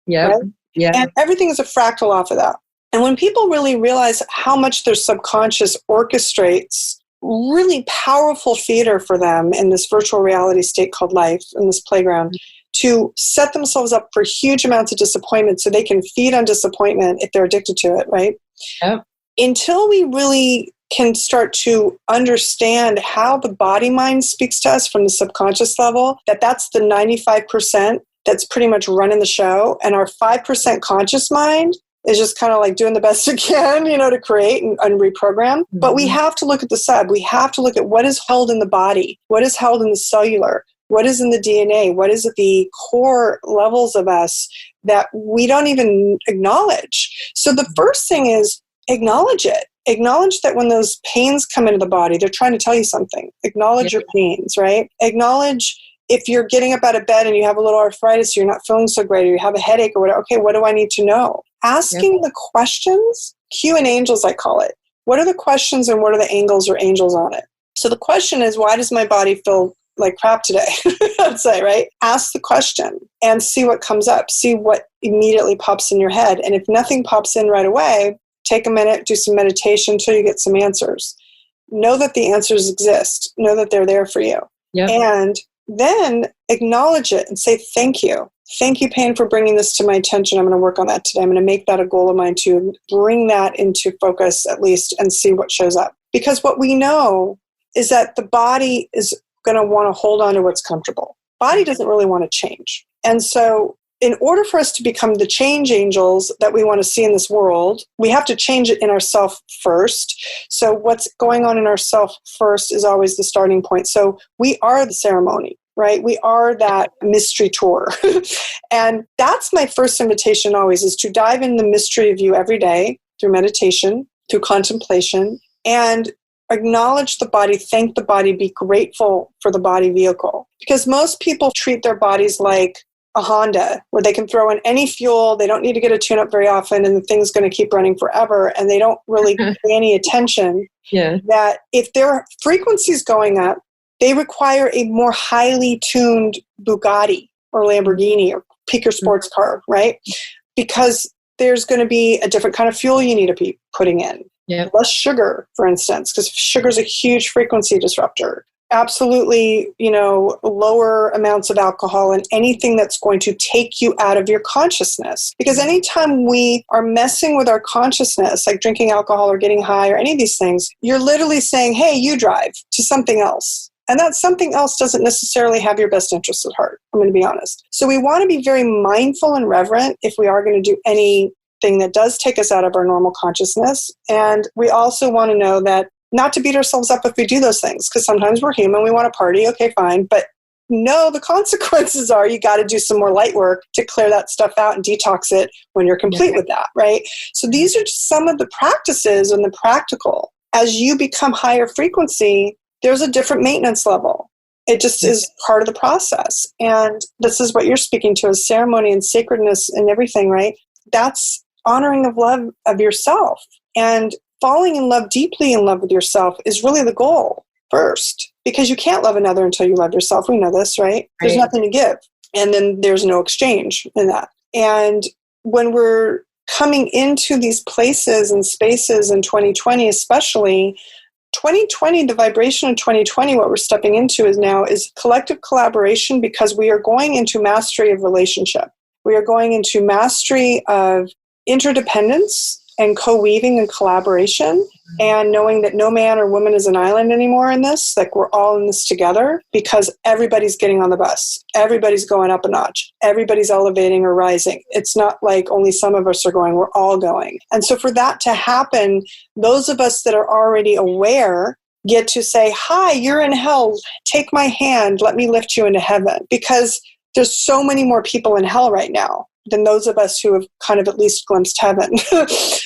Yeah. Right? Yeah. And everything is a fractal off of that. And when people really realize how much their subconscious orchestrates really powerful theater for them in this virtual reality state called life, in this playground, to set themselves up for huge amounts of disappointment so they can feed on disappointment if they're addicted to it, right? Yep. Until we really can start to understand how the body mind speaks to us from the subconscious level, that's the 95% that's pretty much running the show. And our 5% conscious mind is just kind of like doing the best it can, to create and reprogram. Mm-hmm. But we have to look at the sub. We have to look at what is held in the body, what is held in the cellular, what is in the DNA, what is at the core levels of us that we don't even acknowledge. So the first thing is acknowledge it. Acknowledge that when those pains come into the body, they're trying to tell you something. Acknowledge your pains, right? Acknowledge if you're getting up out of bed and you have a little arthritis, you're not feeling so great, or you have a headache or whatever. Okay, what do I need to know? Asking the questions, Q and angels, I call it. What are the questions and what are the angles or angels on it? So the question is, why does my body feel like crap today? I'd say, right? Ask the question and see what comes up. See what immediately pops in your head. And if nothing pops in right away, take a minute, do some meditation until you get some answers. Know that the answers exist. Know that they're there for you. Yep. And then acknowledge it and say, thank you. Thank you, pain, for bringing this to my attention. I'm going to work on that today. I'm going to make that a goal of mine to bring that into focus at least and see what shows up. Because what we know is that the body is going to want to hold on to what's comfortable. Body doesn't really want to change. And so in order for us to become the change angels that we want to see in this world, we have to change it in ourself first. So what's going on in ourself first is always the starting point. So we are the ceremony, right? We are that mystery tour. And that's my first invitation always, is to dive in the mystery of you every day through meditation, through contemplation, and acknowledge the body, thank the body, be grateful for the body vehicle. Because most people treat their bodies like a Honda, where they can throw in any fuel, they don't need to get a tune-up very often, and the thing's going to keep running forever, and they don't really pay any attention that if their frequency's going up, they require a more highly tuned Bugatti or Lamborghini or pick your sports car, right? Because there's going to be a different kind of fuel you need to be putting in. Less sugar, for instance, because sugar is a huge frequency disruptor. Absolutely, lower amounts of alcohol and anything that's going to take you out of your consciousness. Because anytime we are messing with our consciousness, like drinking alcohol or getting high or any of these things, you're literally saying, hey, you drive to something else. And that something else doesn't necessarily have your best interests at heart. I'm going to be honest. So we want to be very mindful and reverent if we are going to do anything that does take us out of our normal consciousness. And we also want to know that not to beat ourselves up if we do those things, because sometimes we're human, we want to party, okay, fine. But know the consequences are you got to do some more light work to clear that stuff out and detox it when you're complete with that, right? So these are just some of the practices and the practical. As you become higher frequency, there's a different maintenance level. It just is part of the process. And this is what you're speaking to as ceremony and sacredness and everything, right? That's honoring of love of yourself. And falling in love, deeply in love with yourself is really the goal first. Because you can't love another until you love yourself. We know this, right? There's nothing to give. And then there's no exchange in that. And when we're coming into these places and spaces in 2020, especially, 2020, the vibration of 2020, what we're stepping into is collective collaboration, because we are going into mastery of relationship. We are going into mastery of interdependence and co-weaving and collaboration, and knowing that no man or woman is an island anymore in this. Like, we're all in this together, because everybody's getting on the bus. Everybody's going up a notch. Everybody's elevating or rising. It's not like only some of us are going, we're all going. And so for that to happen, those of us that are already aware get to say, hi, you're in hell. Take my hand. Let me lift you into heaven. Because there's so many more people in hell right now than those of us who have kind of at least glimpsed heaven.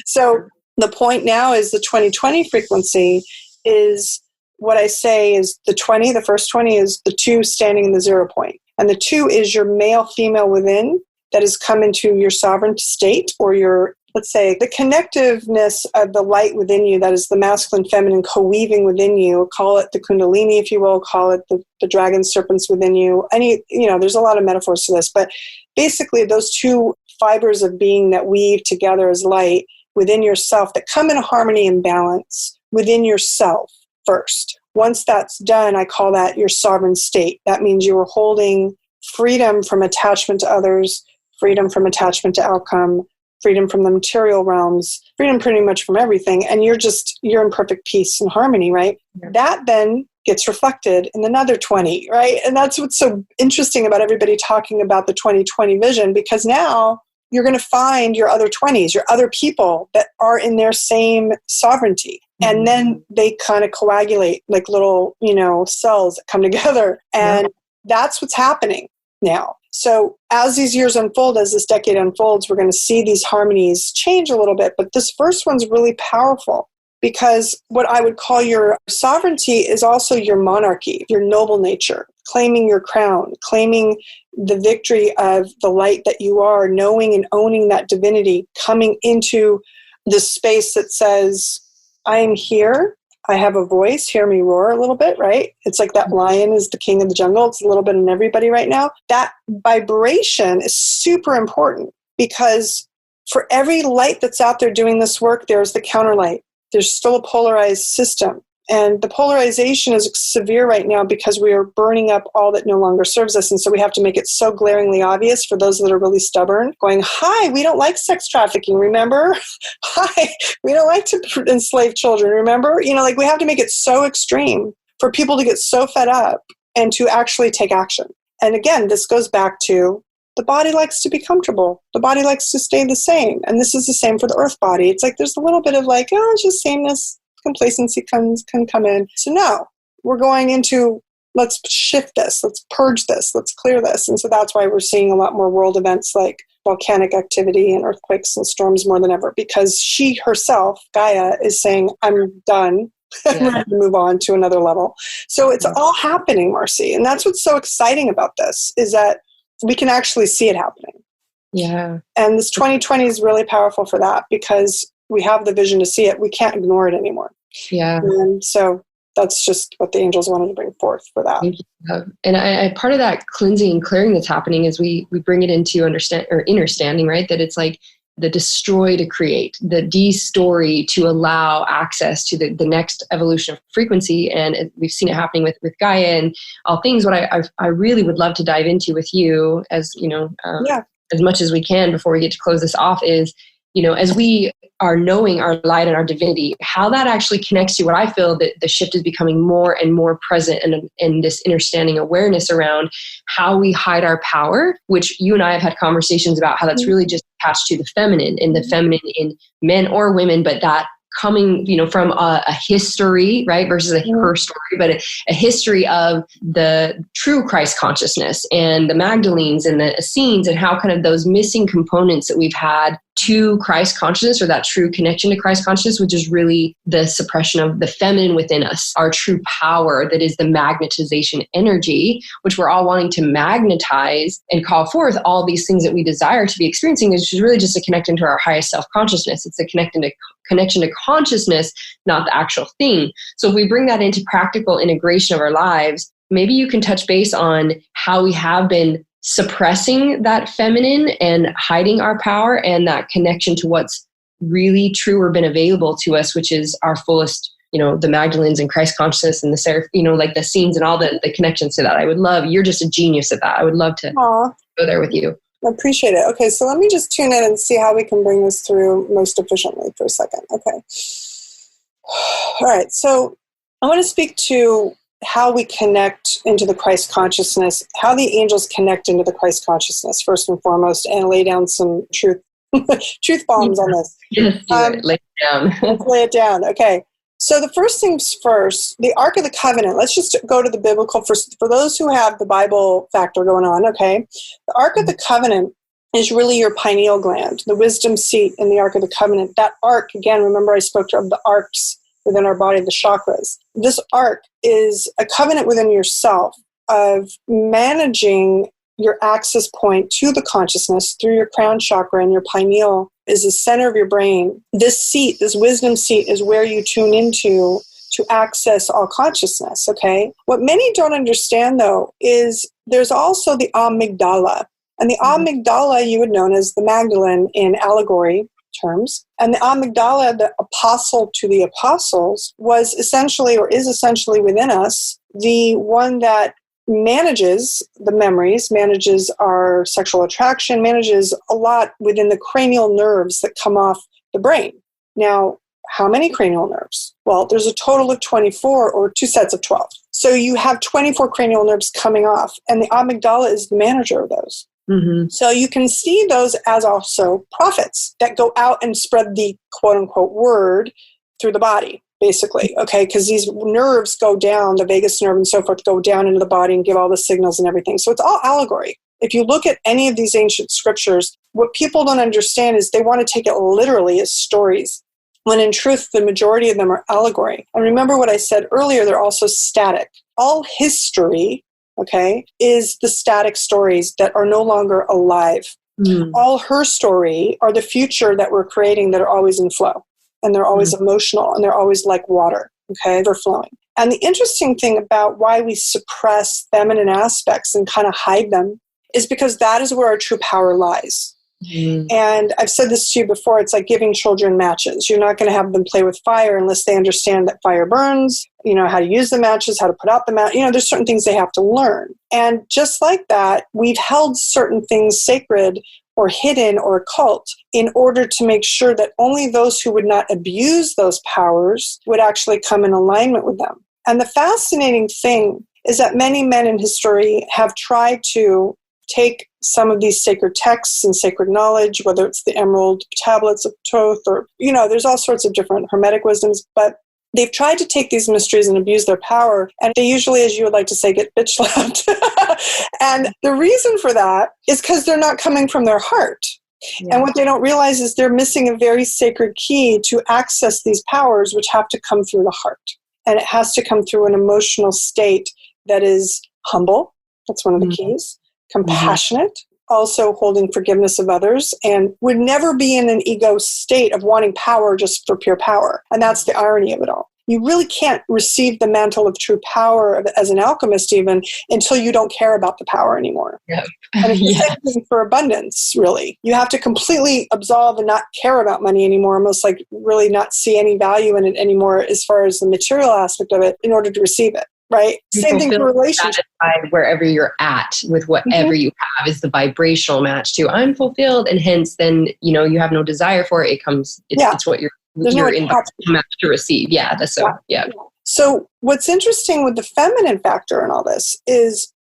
So the point now is the 2020 frequency is what I say is the first 20 is the 2 standing in the 0 point. And the 2 is your male, female within that has come into your sovereign state, or your, let's say, the connectiveness of the light within you, that is the masculine, feminine co-weaving within you. Call it the kundalini, if you will, call it the dragon serpents within you. There's a lot of metaphors to this, but basically those 2 fibers of being that weave together as light within yourself that come in harmony and balance within yourself first. Once that's done, I call that your sovereign state. That means you are holding freedom from attachment to others, freedom from attachment to outcome, freedom from the material realms, freedom pretty much from everything. And you're in perfect peace and harmony, right? Yeah. That then gets reflected in another 20, right? And that's what's so interesting about everybody talking about the 2020 vision, because now you're going to find your other 20s, your other people that are in their same sovereignty. Mm-hmm. And then they kind of coagulate like little, cells that come together. And that's what's happening now. So as these years unfold, as this decade unfolds, we're going to see these harmonies change a little bit. But this first one's really powerful, because what I would call your sovereignty is also your monarchy, your noble nature, claiming your crown, claiming the victory of the light that you are, knowing and owning that divinity, coming into the space that says, I am here, I have a voice, hear me roar a little bit, right? It's like that lion is the king of the jungle. It's a little bit in everybody right now. That vibration is super important, because for every light that's out there doing this work, there's the counter light. There's still a polarized system. And the polarization is severe right now because we are burning up all that no longer serves us. And so we have to make it so glaringly obvious for those that are really stubborn, going, hi, we don't like sex trafficking, remember? Hi, we don't like to enslave children, remember? We have to make it so extreme for people to get so fed up and to actually take action. And again, this goes back to the body likes to be comfortable. The body likes to stay the same. And this is the same for the earth body. It's like there's a little bit of it's just sameness. Complacency can come in. So no, we're going into, let's shift this, let's purge this, let's clear this. And so that's why we're seeing a lot more world events like volcanic activity and earthquakes and storms more than ever, because she herself, Gaia, is saying, I'm done. I'm ready to move on to another level. So it's all happening, Marcy. And that's what's so exciting about this, is that we can actually see it happening. Yeah. And this 2020 is really powerful for that, because we have the vision to see it. We can't ignore it anymore. Yeah. And so that's just what the angels wanted to bring forth for that. And I part of that cleansing and clearing that's happening is we bring it into understanding, right? That it's like the destroy to create, the de-story to allow access to the next evolution of frequency. And we've seen it happening with Gaia and all things. What I really would love to dive into with you, as as much as we can before we get to close this off, is as we are knowing our light and our divinity, how that actually connects to what I feel that the shift is becoming more and more present in this understanding awareness around how we hide our power, which you and I have had conversations about how that's really just attached to the feminine, and the feminine in men or women, but that coming, from a history, right, versus her story, but a history of the true Christ consciousness and the Magdalenes and the Essenes, and how kind of those missing components that we've had to Christ consciousness, or that true connection to Christ consciousness, which is really the suppression of the feminine within us, our true power that is the magnetization energy, which we're all wanting to magnetize and call forth all these things that we desire to be experiencing, which is really just a connection to our highest self-consciousness. It's a connection to consciousness, not the actual thing. So if we bring that into practical integration of our lives, maybe you can touch base on how we have been suppressing that feminine and hiding our power, and that connection to what's really true or been available to us, which is our fullest, the Magdalenes and Christ consciousness and the Seraph, like the scenes and all the connections to that. I would love, you're just a genius at that. I would love to go there with you. I appreciate it. Okay, so let me just tune in and see how we can bring this through most efficiently for a second. Okay. All right, so I want to speak to how we connect into the Christ consciousness, how the angels connect into the Christ consciousness, first and foremost, and lay down some truth bombs on this. Yes, lay it down. Let's lay it down. Okay. So the first things first, the Ark of the Covenant. Let's just go to the biblical first. For those who have the Bible factor going on, okay? The Ark of the Covenant is really your pineal gland, the wisdom seat in the Ark of the Covenant. That ark, again, remember I spoke of the arcs within our body, the chakras. This ark is a covenant within yourself of managing your access point to the consciousness through your crown chakra, and your pineal is the center of your brain. This seat, this wisdom seat, is where you tune into to access all consciousness, okay? What many don't understand, though, is there's also the amygdala. And the amygdala you would know as the Magdalene in allegory terms. And the amygdala, the apostle to the apostles, was essentially, or is essentially within us, the one that manages the memories, manages our sexual attraction, manages a lot within the cranial nerves that come off the brain. Now, how many cranial nerves? Well, there's a total of 24, or 2 sets of 12. So you have 24 cranial nerves coming off, and the amygdala is the manager of those. Mm-hmm. So you can see those as also prophets that go out and spread the quote-unquote word through the body, basically, okay? Because these nerves go down, the vagus nerve and so forth, go down into the body and give all the signals and everything. So it's all allegory. If you look at any of these ancient scriptures, what people don't understand is they want to take it literally as stories, when in truth, the majority of them are allegory. And remember what I said earlier, they're also static. All history, okay, is the static stories that are no longer alive. All her story are the future that we're creating that are always in flow. And they're always emotional, and they're always like water, okay? They're flowing. And the interesting thing about why we suppress feminine aspects and kind of hide them is because that is where our true power lies. And I've said this to you before, it's like giving children matches. You're not going to have them play with fire unless they understand that fire burns, how to use the matches, how to put out the match. There's certain things they have to learn. And just like that, we've held certain things sacred or hidden or occult in order to make sure that only those who would not abuse those powers would actually come in alignment with them. And the fascinating thing is that many men in history have tried to take some of these sacred texts and sacred knowledge, whether it's the emerald tablets of Thoth or, there's all sorts of different hermetic wisdoms, but they've tried to take these mysteries and abuse their power, and they usually, as you would like to say, get bitch slapped. And the reason for that is because they're not coming from their heart. Yeah. And what they don't realize is they're missing a very sacred key to access these powers, which have to come through the heart. And it has to come through an emotional state that is humble. That's one of the keys. Compassionate, also holding forgiveness of others, and would never be in an ego state of wanting power just for pure power. And that's the irony of it all. You really can't receive the mantle of true power as an alchemist even until you don't care about the power anymore. Yep. And it's the same thing for abundance, really. You have to completely absolve and not care about money anymore, almost like really not see any value in it anymore as far as the material aaspect of it in order to receive it. Right? Same thing for relationships. Wherever you're at with whatever you have is the vibrational match to I'm fulfilled, and hence then, you have no desire for it. It comes, it's what you're in match to receive. Yeah. That's so, yeah. So what's interesting with the feminine factor in all this is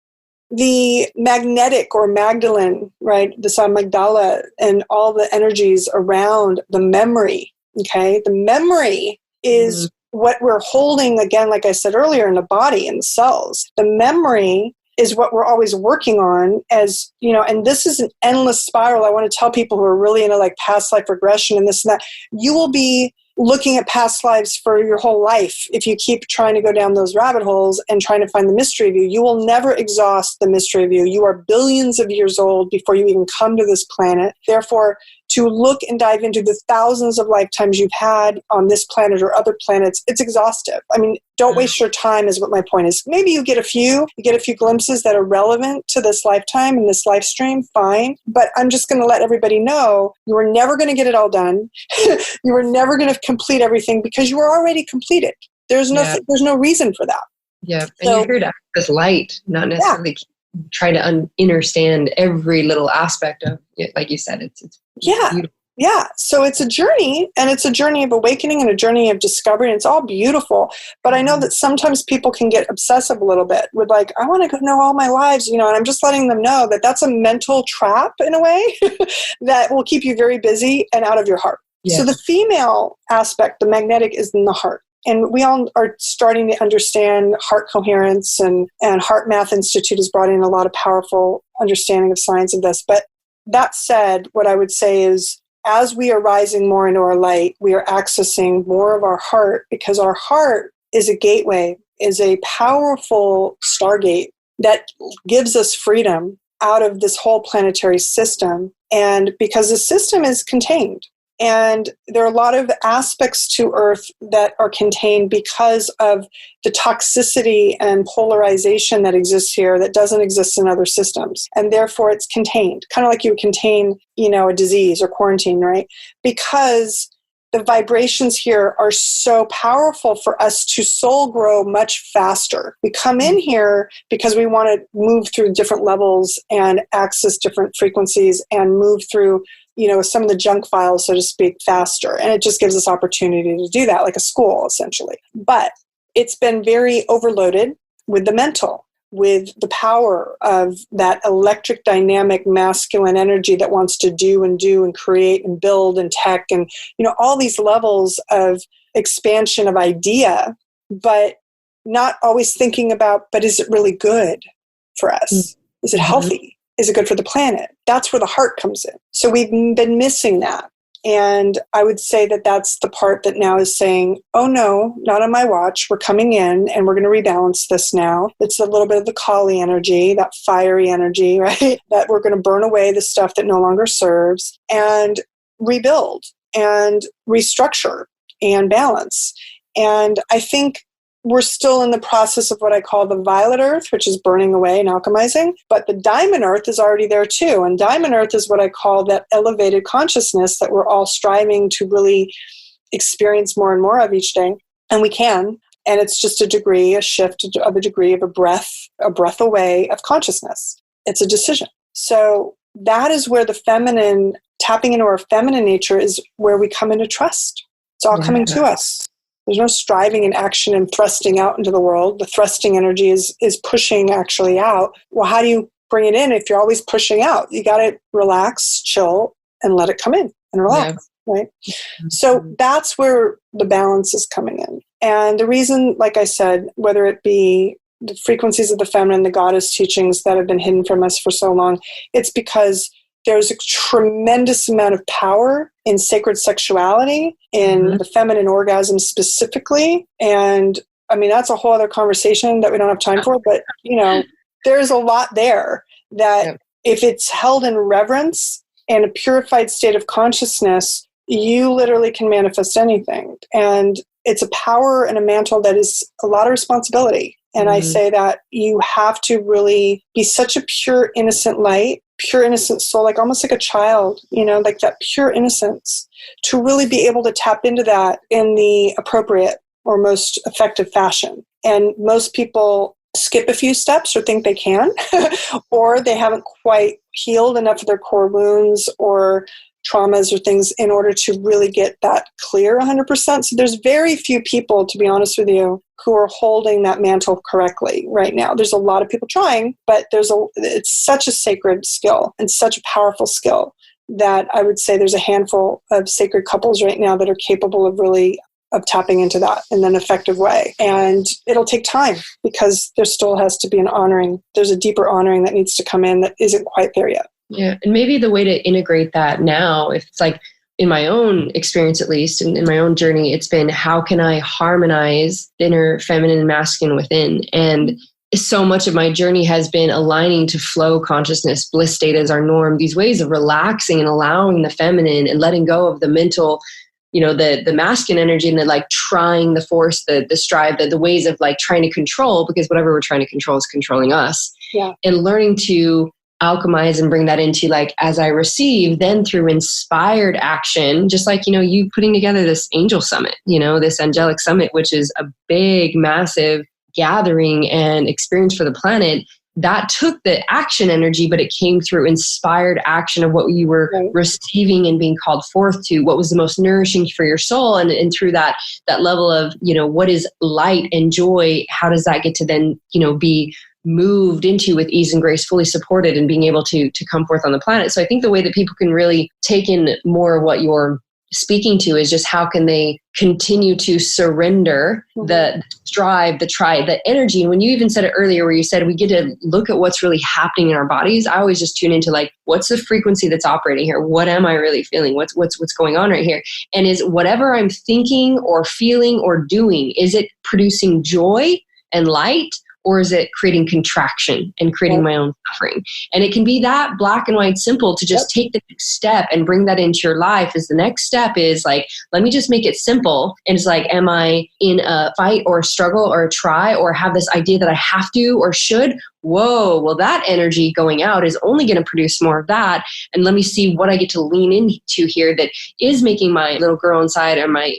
the magnetic or Magdalene, right? This amygdala and all the energies around the memory, Okay. The memory is what we're holding, again, like I said earlier, in the body, in the cells. The memory is what we're always working on, as you know, and this is an endless spiral. I want to tell people who are really into like past life regression and this and that, you will be looking at past lives for your whole life. If you keep trying to go down those rabbit holes and trying to find the mystery of you, you will never exhaust the mystery of you. You are billions of years old before you even come to this planet. Therefore, to look and dive into the thousands of lifetimes you've had on this planet or other planets, it's exhaustive. I mean, don't waste your time is what my point is. Maybe you get a few glimpses that are relevant to this lifetime and this life stream, fine. But I'm just going to let everybody know you are never going to get it all done. You are never going to complete everything because you are already completed. There's no reason for that. Yeah, and so, you're here to access light, not necessarily try to understand every little aspect of it. Like you said, it's beautiful. Yeah. So it's a journey, and it's a journey of awakening and a journey of discovery. And it's all beautiful. But I know that sometimes people can get obsessive a little bit with like, I want to know all my lives, you know, and I'm just letting them know that that's a mental trap in a way that will keep you very busy and out of your heart. Yeah. So the female aspect, the magnetic, is in the heart. And we all are starting to understand heart coherence, and Heart Math Institute has brought in a lot of powerful understanding of science of this. But that said, what I would say is, as we are rising more into our light, we are accessing more of our heart, because our heart is a gateway, is a powerful stargate that gives us freedom out of this whole planetary system. And because the system is contained, and there are a lot of aspects to Earth that are contained because of the toxicity and polarization that exists here that doesn't exist in other systems. And therefore it's contained, kind of like you would contain, you know, a disease or quarantine, right? Because the vibrations here are so powerful for us to soul grow much faster. We come in here because we want to move through different levels and access different frequencies and move through, you know, some of the junk files, so to speak, faster. And it just gives us opportunity to do that, like a school, essentially. But it's been very overloaded with the mental, with the power of that electric, dynamic, masculine energy that wants to do and create and build and tech and, you know, all these levels of expansion of idea, but not always thinking about, but is it really good for us? Is it healthy? Is it good for the planet? That's where the heart comes in. So we've been missing that. And I would say that that's the part that now is saying, oh no, not on my watch. We're coming in and we're going to rebalance this now. It's a little bit of the Kali energy, that fiery energy, right? That we're going to burn away the stuff that no longer serves and rebuild and restructure and balance. And I think we're still in the process of what I call the violet earth, which is burning away and alchemizing. But the diamond earth is already there too. And diamond earth is what I call that elevated consciousness that we're all striving to really experience more and more of each day. And we can. And it's just a degree, a shift of a degree of a breath away of consciousness. It's a decision. So that is where the feminine, tapping into our feminine nature, is where we come into trust. It's all coming to us. There's no striving and action and thrusting out into the world. The thrusting energy is pushing actually out. Well, how do you bring it in if you're always pushing out? You got to relax, chill, and let it come in and relax, right? So that's where the balance is coming in. And the reason, like I said, whether it be the frequencies of the feminine, the goddess teachings that have been hidden from us for so long, it's because there's a tremendous amount of power in sacred sexuality, in the feminine orgasm specifically. And I mean, that's a whole other conversation that we don't have time for, but you know, there's a lot there that if it's held in reverence and a purified state of consciousness, you literally can manifest anything. And it's a power and a mantle that is a lot of responsibility. And I say that you have to really be such a pure, innocent light, pure, innocent soul, like almost like a child, you know, like that pure innocence, to really be able to tap into that in the appropriate or most effective fashion. And most people skip a few steps or think they can, or they haven't quite healed enough of their core wounds or traumas or things in order to really get that clear 100%. So there's very few people, to be honest with you, who are holding that mantle correctly right now. There's a lot of people trying, but it's such a sacred skill and such a powerful skill that I would say there's a handful of sacred couples right now that are capable of tapping into that in an effective way. And it'll take time because there still has to be an honoring. There's a deeper honoring that needs to come in that isn't quite there yet. Yeah. And maybe the way to integrate that now, if it's like in my own experience, at least in my own journey, it's been, how can I harmonize the inner feminine and masculine within? And so much of my journey has been aligning to flow consciousness, bliss state as our norm, these ways of relaxing and allowing the feminine and letting go of the mental, the masculine energy and the like trying the force, the strive, the ways of like trying to control, because whatever we're trying to control is controlling us. Yeah. And learning to alchemize and bring that into like, as I receive, then through inspired action, just like, you putting together this angel summit, this angelic summit, which is a big, massive gathering and experience for the planet. That took the action energy, but it came through inspired action of what you were receiving and being called forth to, what was the most nourishing for your soul. And through that level of, what is light and joy, how does that get to then, be moved into with ease and grace, fully supported and being able to come forth on the planet. So I think the way that people can really take in more of what you're speaking to is just how can they continue to surrender the strive, the try, the energy. And when you even said it earlier, where you said we get to look at what's really happening in our bodies, I always just tune into like, what's the frequency that's operating here? What am I really feeling? What's going on right here? And is whatever I'm thinking or feeling or doing, is it producing joy and light? Or is it creating contraction and creating my own suffering? And it can be that black and white simple to just take the next step and bring that into your life. Is the next step is like, let me just make it simple. And it's like, am I in a fight or a struggle or a try or have this idea that I have to or should? Whoa, well, that energy going out is only going to produce more of that. And let me see what I get to lean into here that is making my little girl inside or my,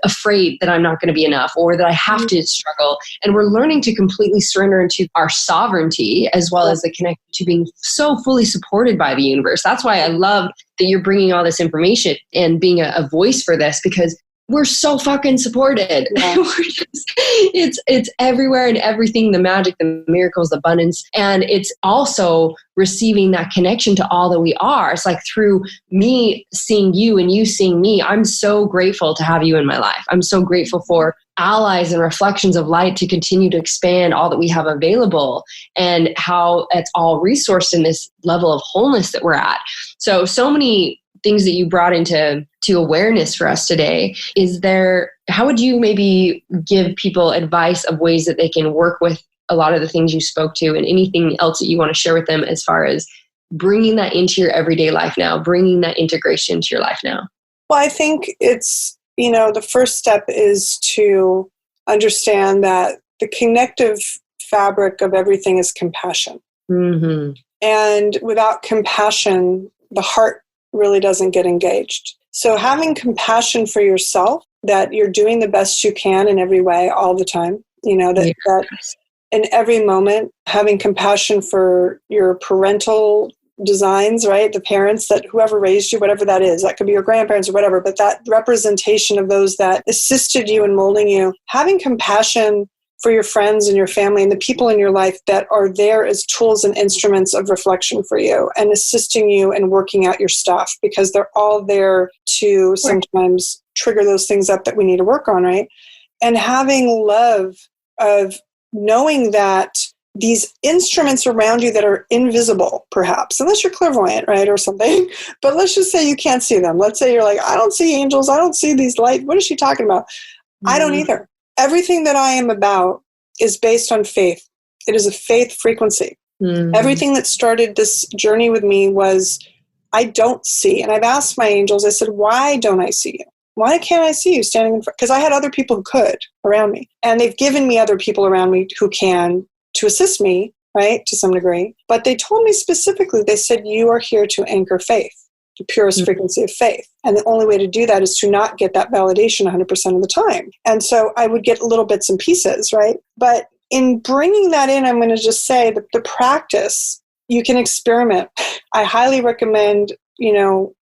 afraid that I'm not going to be enough or that I have to struggle. And we're learning to completely surrender into our sovereignty as well as the connection to being so fully supported by the universe. That's why I love that you're bringing all this information and being a voice for this, because we're so fucking supported. Yeah. It's everywhere and everything, the magic, the miracles, the abundance. And it's also receiving that connection to all that we are. It's like through me seeing you and you seeing me, I'm so grateful to have you in my life. I'm so grateful for allies and reflections of light to continue to expand all that we have available and how it's all resourced in this level of wholeness that we're at. So many things that you brought into awareness for us today. How would you maybe give people advice of ways that they can work with a lot of the things you spoke to and anything else that you want to share with them as far as bringing that into your everyday life now, bringing that integration into your life now? Well, I think it's, the first step is to understand that the connective fabric of everything is compassion. Mm-hmm. And without compassion, the heart really doesn't get engaged. So having compassion for yourself, that you're doing the best you can in every way all the time, that in every moment, having compassion for your parental designs, right? The parents, that whoever raised you, whatever that is, that could be your grandparents or whatever, but that representation of those that assisted you in molding you, having compassion for your friends and your family and the people in your life that are there as tools and instruments of reflection for you and assisting you in working out your stuff, because they're all there to sometimes trigger those things up that we need to work on, right? And having love of knowing that these instruments around you that are invisible, perhaps, unless you're clairvoyant, right, or something, but let's just say you can't see them. Let's say you're like, I don't see angels, I don't see these lights. What is she talking about? Mm-hmm. I don't either. Everything that I am about is based on faith. It is a faith frequency. Mm-hmm. Everything that started this journey with me was, I don't see. And I've asked my angels, I said, why don't I see you? Why can't I see you standing in front? Because I had other people who could around me. And they've given me other people around me who can to assist me, right, to some degree. But they told me specifically, they said, you are here to anchor faith, the purest frequency of faith. And the only way to do that is to not get that validation 100% of the time. And so I would get little bits and pieces, right? But in bringing that in, I'm going to just say that the practice, you can experiment. I highly recommend,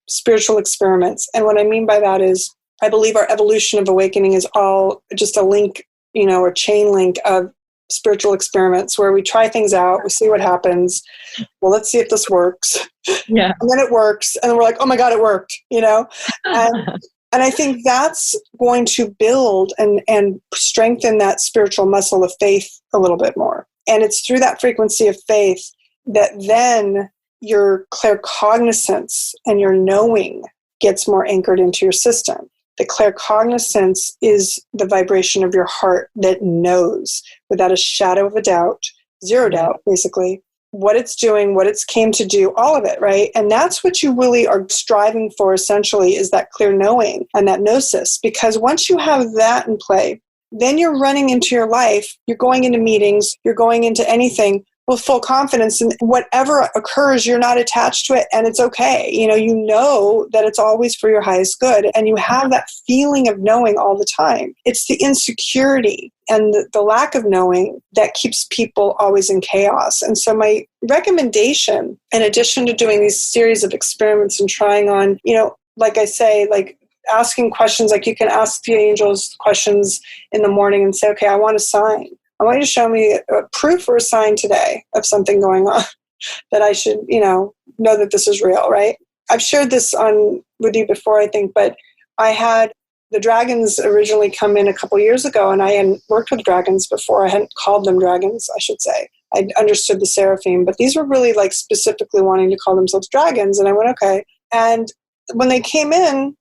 spiritual experiments. And what I mean by that is, I believe our evolution of awakening is all just a link, or chain link of spiritual experiments where we try things out, we see what happens. Well, let's see if this works. Yeah. And then it works. And then we're like, oh my God, it worked, And I think that's going to build and strengthen that spiritual muscle of faith a little bit more. And it's through that frequency of faith that then your claircognizance and your knowing gets more anchored into your system. The claircognizance is the vibration of your heart that knows without a shadow of a doubt, zero doubt, basically, what it's doing, what it's came to do, all of it, right? And that's what you really are striving for, essentially, is that clear knowing and that gnosis. Because once you have that in play, then you're running into your life, you're going into meetings, you're going into anything with full confidence, and whatever occurs, you're not attached to it, and it's okay. You know that it's always for your highest good, and you have that feeling of knowing all the time. It's the insecurity and the lack of knowing that keeps people always in chaos. And so my recommendation, in addition to doing these series of experiments and trying on, like I say, like asking questions, like you can ask the angels questions in the morning and say, okay, I want a sign. I want you to show me a proof or a sign today of something going on that I should, know that this is real, right? I've shared this with you before, I think, but I had the dragons originally come in a couple years ago, and I hadn't worked with dragons before. I hadn't called them dragons, I should say. I understood the seraphim, but these were really like specifically wanting to call themselves dragons. And I went, okay. And when they came in,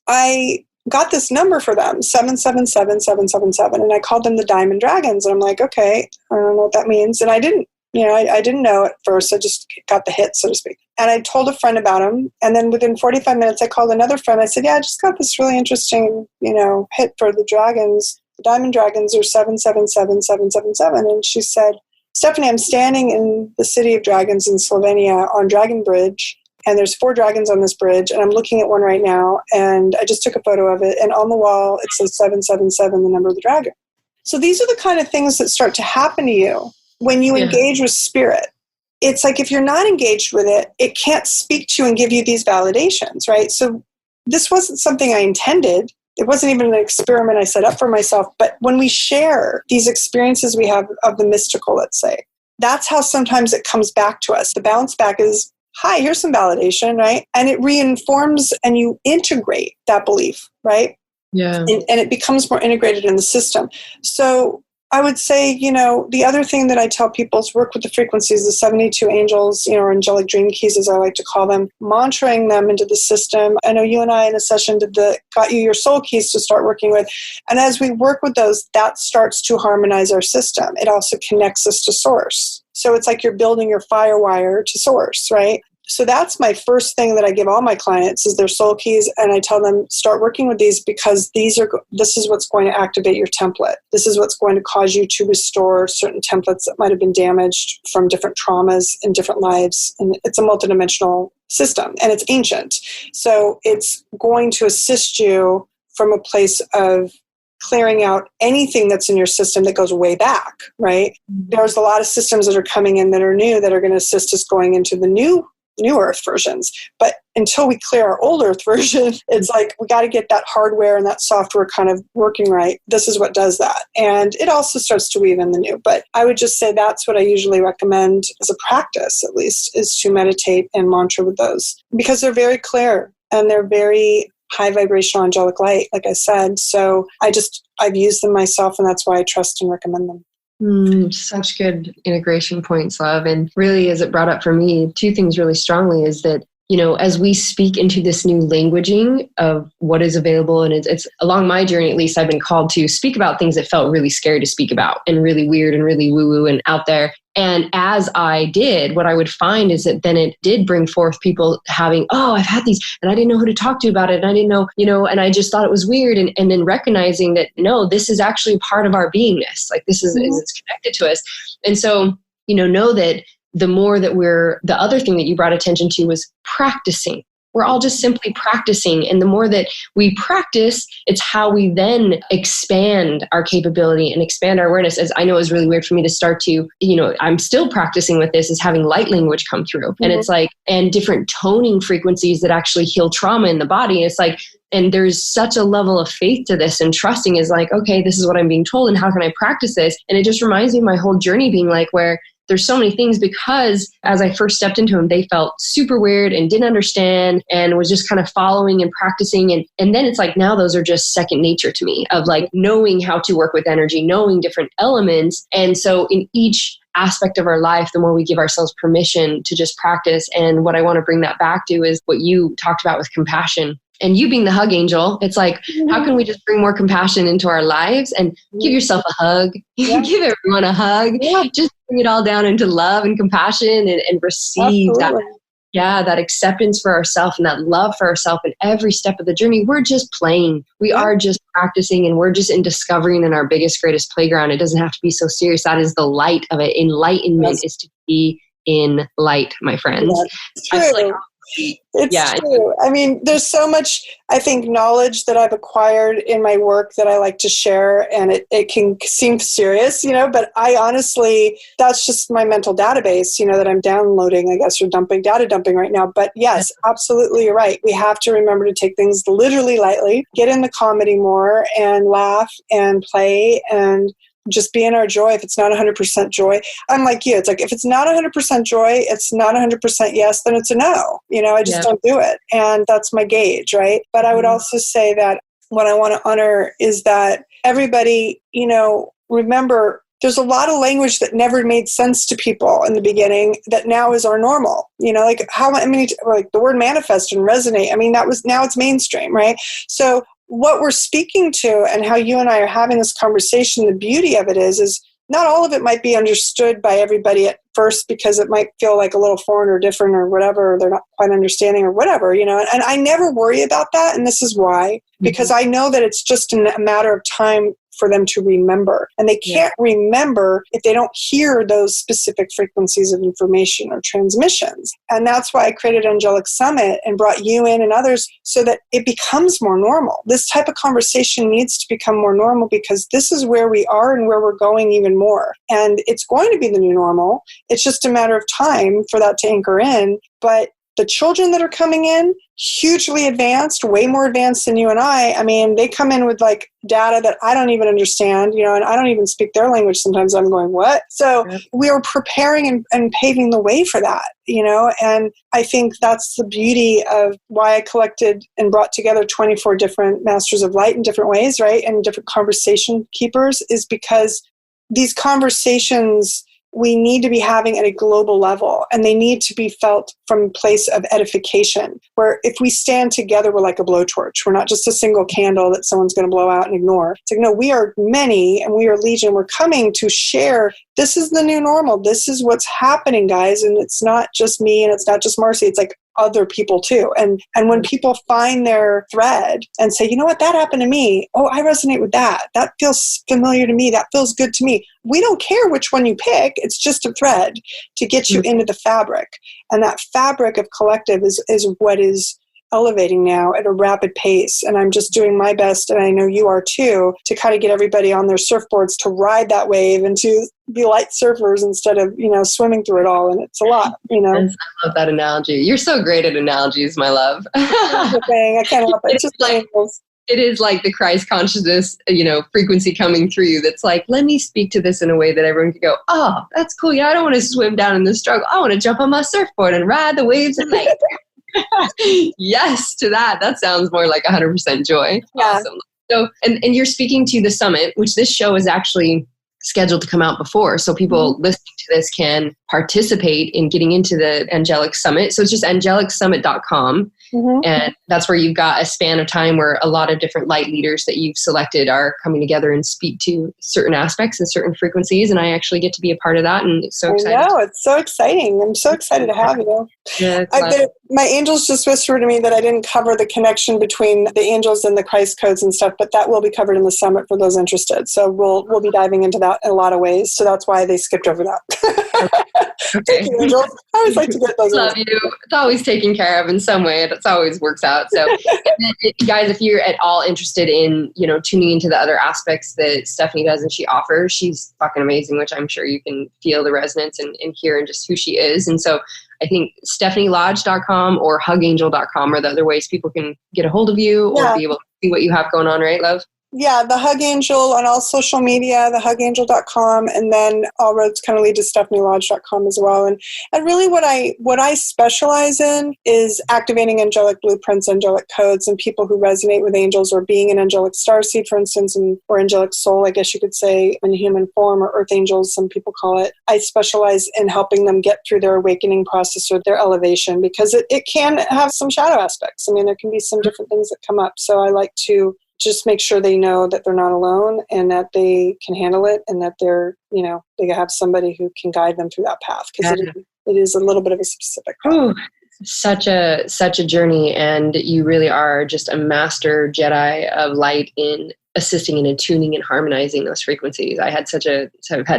I got this number for them, 777777, and I called them the Diamond Dragons. And I'm like, okay, I don't know what that means. And I didn't, I didn't know at first. I just got the hit, so to speak. And I told a friend about them. And then within 45 minutes, I called another friend. I said, yeah, I just got this really interesting, hit for the dragons. The Diamond Dragons are 777777. And she said, Stephanie, I'm standing in the city of dragons in Slovenia on Dragon Bridge. And there's 4 dragons on this bridge, and I'm looking at one right now, and I just took a photo of it, and on the wall it says 777, the number of the dragon. So these are the kind of things that start to happen to you when you engage with spirit. It's like if you're not engaged with it, it can't speak to you and give you these validations, right? So this wasn't something I intended. It wasn't even an experiment I set up for myself. But when we share these experiences we have of the mystical, let's say, that's how sometimes it comes back to us. The bounce back is, hi, here's some validation, right? And it reinforms and you integrate that belief, right? Yeah. And it becomes more integrated in the system. So I would say, the other thing that I tell people is work with the frequencies, the 72 angels, or angelic dream keys, as I like to call them, mantraing them into the system. I know you and I in a session got you your soul keys to start working with. And as we work with those, that starts to harmonize our system. It also connects us to source. So it's like you're building your firewire to source, right? So that's my first thing that I give all my clients is their soul keys. And I tell them, start working with these because this is what's going to activate your template. This is what's going to cause you to restore certain templates that might have been damaged from different traumas in different lives. And it's a multidimensional system and it's ancient. So it's going to assist you from a place of clearing out anything that's in your system that goes way back, right? There's a lot of systems that are coming in that are new that are going to assist us going into the new Earth versions. But until we clear our old Earth version, it's like we got to get that hardware and that software kind of working right. This is what does that. And it also starts to weave in the new. But I would just say that's what I usually recommend as a practice, at least, is to meditate and mantra with those because they're very clear and they're very high vibrational angelic light, like I said. So I've used them myself, and that's why I trust and recommend them. Such good integration points, love. And really, as it brought up for me, 2 things really strongly is that, as we speak into this new languaging of what is available, and it's along my journey, at least, I've been called to speak about things that felt really scary to speak about and really weird and really woo-woo and out there. And as I did, what I would find is that then it did bring forth people having, oh, I've had these and I didn't know who to talk to about it. And I didn't know, and I just thought it was weird. And then recognizing that, no, this is actually part of our beingness. Like this is it's connected to us. And so, know that the more that the other thing that you brought attention to was practicing we're all just simply practicing. And the more that we practice, it's how we then expand our capability and expand our awareness. As I know, it's really weird for me to start to, I'm still practicing with this, is having light language come through. And it's like, and different toning frequencies that actually heal trauma in the body. It's like, and there's such a level of faith to this, and trusting is like, okay, this is what I'm being told, and how can I practice this? And it just reminds me of my whole journey being like, where there's so many things, because as I first stepped into them, they felt super weird and didn't understand, and was just kind of following and practicing. And then it's like, now those are just second nature to me, of like knowing how to work with energy, knowing different elements. And so in each aspect of our life, the more we give ourselves permission to just practice. And what I want to bring that back to is what you talked about with compassion. And you being the hug angel, it's like, how can we just bring more compassion into our lives and give yourself a hug, give everyone a hug, just bring it all down into love and compassion, and receive that acceptance for ourselves and that love for ourselves in every step of the journey. We're just playing. We are just practicing, and we're just in discovering in our biggest, greatest playground. It doesn't have to be so serious. That is the light of it. Enlightenment is to be in light, my friends. True. It's true. I mean, there's so much, I think, knowledge that I've acquired in my work that I like to share, and it can seem serious, but I honestly, that's just my mental database, that I'm downloading, I guess, or data dumping right now. But yes, absolutely, you're right. We have to remember to take things literally lightly, get in the comedy more, and laugh and play and just be in our joy. If it's not 100% joy, I'm like you. It's like, if it's not 100% joy, it's not 100% yes, then it's a no. I just don't do it. And that's my gauge, right? But I would also say that what I want to honor is that everybody, remember, there's a lot of language that never made sense to people in the beginning that now is our normal. Like like the word manifest and resonate. I mean, now it's mainstream, right? So what we're speaking to, and how you and I are having this conversation, the beauty of it is not all of it might be understood by everybody at first, because it might feel like a little foreign or different or whatever, or they're not quite understanding or whatever, and I never worry about that. And this is why, because I know that it's just a matter of time for them to remember. And they can't remember if they don't hear those specific frequencies of information or transmissions. And that's why I created Angelic Summit and brought you in and others, so that it becomes more normal. This type of conversation needs to become more normal, because this is where we are and where we're going even more. And it's going to be the new normal. It's just a matter of time for that to anchor in. But the children that are coming in, hugely advanced, way more advanced than you and I. I mean, they come in with like data that I don't even understand, and I don't even speak their language. Sometimes I'm going, what? So we are preparing and paving the way for that, and I think that's the beauty of why I collected and brought together 24 different Masters of Light in different ways, right? And different conversation keepers, is because these conversations we need to be having at a global level, and they need to be felt from a place of edification, where if we stand together, we're like a blowtorch. We're not just a single candle that someone's going to blow out and ignore. It's like, no, we are many and we are legion. We're coming to share. This is the new normal. This is what's happening, guys. And it's not just me, and it's not just Marcy. It's like other people too. And when people find their thread and say, you know what, that happened to me. Oh, I resonate with that. That feels familiar to me. That feels good to me. We don't care which one you pick. It's just a thread to get you into the fabric. And that fabric of collective is what is elevating now at a rapid pace. And I'm just doing my best, and I know you are too, to kind of get everybody on their surfboards to ride that wave and to be light surfers instead of, swimming through it all. And it's a lot, I love that analogy. You're so great at analogies, my love. I can't help it. It's just like, it is like the Christ consciousness, frequency coming through you. That's like, let me speak to this in a way that everyone can go, oh, that's cool. Yeah, I don't want to swim down in the struggle. I want to jump on my surfboard and ride the waves at night. Yes to that. That sounds more like 100% joy. Yeah. Awesome. So, and you're speaking to the summit, which this show is actually scheduled to come out before. So people listening to this can participate in getting into the Angelic Summit. So it's just angelicsummit.com. And that's where you've got a span of time where a lot of different light leaders that you've selected are coming together and speak to certain aspects and certain frequencies. And I actually get to be a part of that. And it's so exciting. I know, it's so exciting. I'm so excited to have you. Yeah, My angels just whispered to me that I didn't cover the connection between the angels and the Christ codes and stuff, but that will be covered in the summit for those interested. So we'll be diving into that in a lot of ways. So that's why they skipped over that. Okay. Thank you, angels. I always like to get those. Love you. It's always taken care of in some way. It always works out. So guys, if you're at all interested in, tuning into the other aspects that Stephanie does and she offers, she's fucking amazing, which I'm sure you can feel the resonance and hear and just who she is. And so I think stephanielodge.com or hugangel.com are the other ways people can get a hold of you or be able to see what you have going on, right, love? Yeah, the Hug Angel on all social media, thehugangel.com, and then all roads kind of lead to stephanielodge.com as well. And really what I specialize in is activating angelic blueprints, angelic codes, and people who resonate with angels or being an angelic starseed, for instance, or angelic soul, I guess you could say, in human form, or earth angels, some people call it. I specialize in helping them get through their awakening process or their elevation, because it can have some shadow aspects. I mean, there can be some different things that come up. So I like to just make sure they know that they're not alone and that they can handle it, and that they're, they have somebody who can guide them through that path, because it is a little bit of a specific path. Ooh, such a journey, and you really are just a master Jedi of light in assisting in attuning and harmonizing those frequencies. I've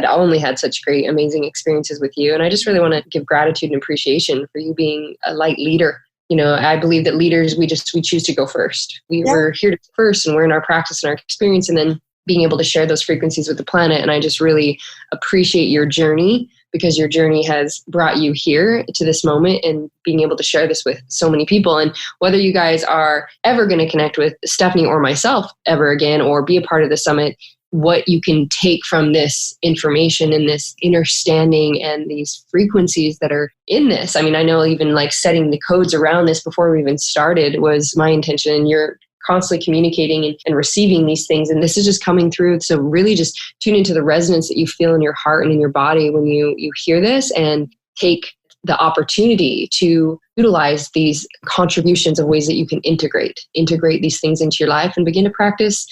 only had such great, amazing experiences with you, and I just really want to give gratitude and appreciation for you being a light leader. I believe that leaders, we choose to go first. We're here to go first, and we're in our practice and our experience, and then being able to share those frequencies with the planet. And I just really appreciate your journey, because your journey has brought you here to this moment and being able to share this with so many people. And whether you guys are ever going to connect with Stephanie or myself ever again, or be a part of the summit, what you can take from this information and this understanding and these frequencies that are in this. I mean, I know even like setting the codes around this before we even started was my intention, and you're constantly communicating and receiving these things. And this is just coming through. So really just tune into the resonance that you feel in your heart and in your body when you hear this, and take the opportunity to utilize these contributions of ways that you can integrate these things into your life and begin to practice,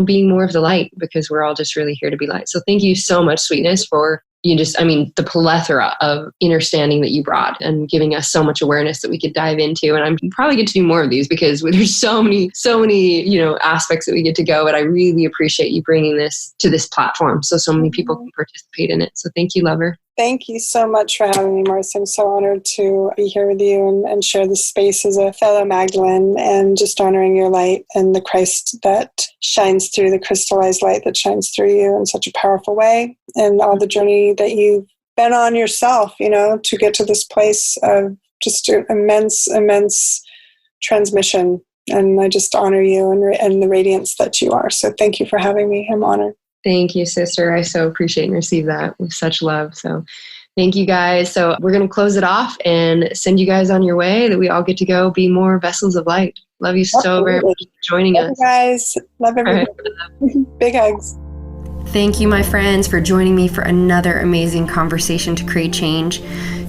being more of the light, because we're all just really here to be light. So thank you so much, Sweetness, for the plethora of understanding that you brought and giving us so much awareness that we could dive into. And I'm probably get to do more of these, because there's so many, aspects that we get to go. But I really appreciate you bringing this to this platform so many people can participate in it. So thank you, lover. Thank you so much for having me, Marcy. I'm so honored to be here with you and share this space as a fellow Magdalene, and just honoring your light and the Christ that shines through, the crystallized light that shines through you in such a powerful way, and all the journey that you've been on yourself, to get to this place of just immense transmission. And I just honor you and the radiance that you are. So thank you for having me. I'm honored. Thank you, sister. I so appreciate and receive that with such love. So thank you, guys. So we're going to close it off and send you guys on your way, that we all get to go be more vessels of light. Love you so very much for joining us. Love you guys. Love everybody. Right. Big hugs. Thank you, my friends, for joining me for another amazing conversation to create change.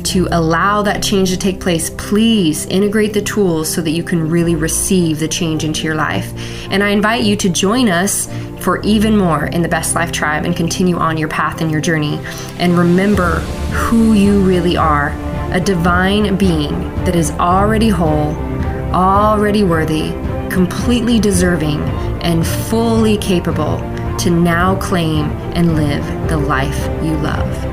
To allow that change to take place, please integrate the tools so that you can really receive the change into your life. And I invite you to join us for even more in the Best Life Tribe and continue on your path and your journey. And remember who you really are, a divine being that is already whole, already worthy, completely deserving, and fully capable to now claim and live the life you love.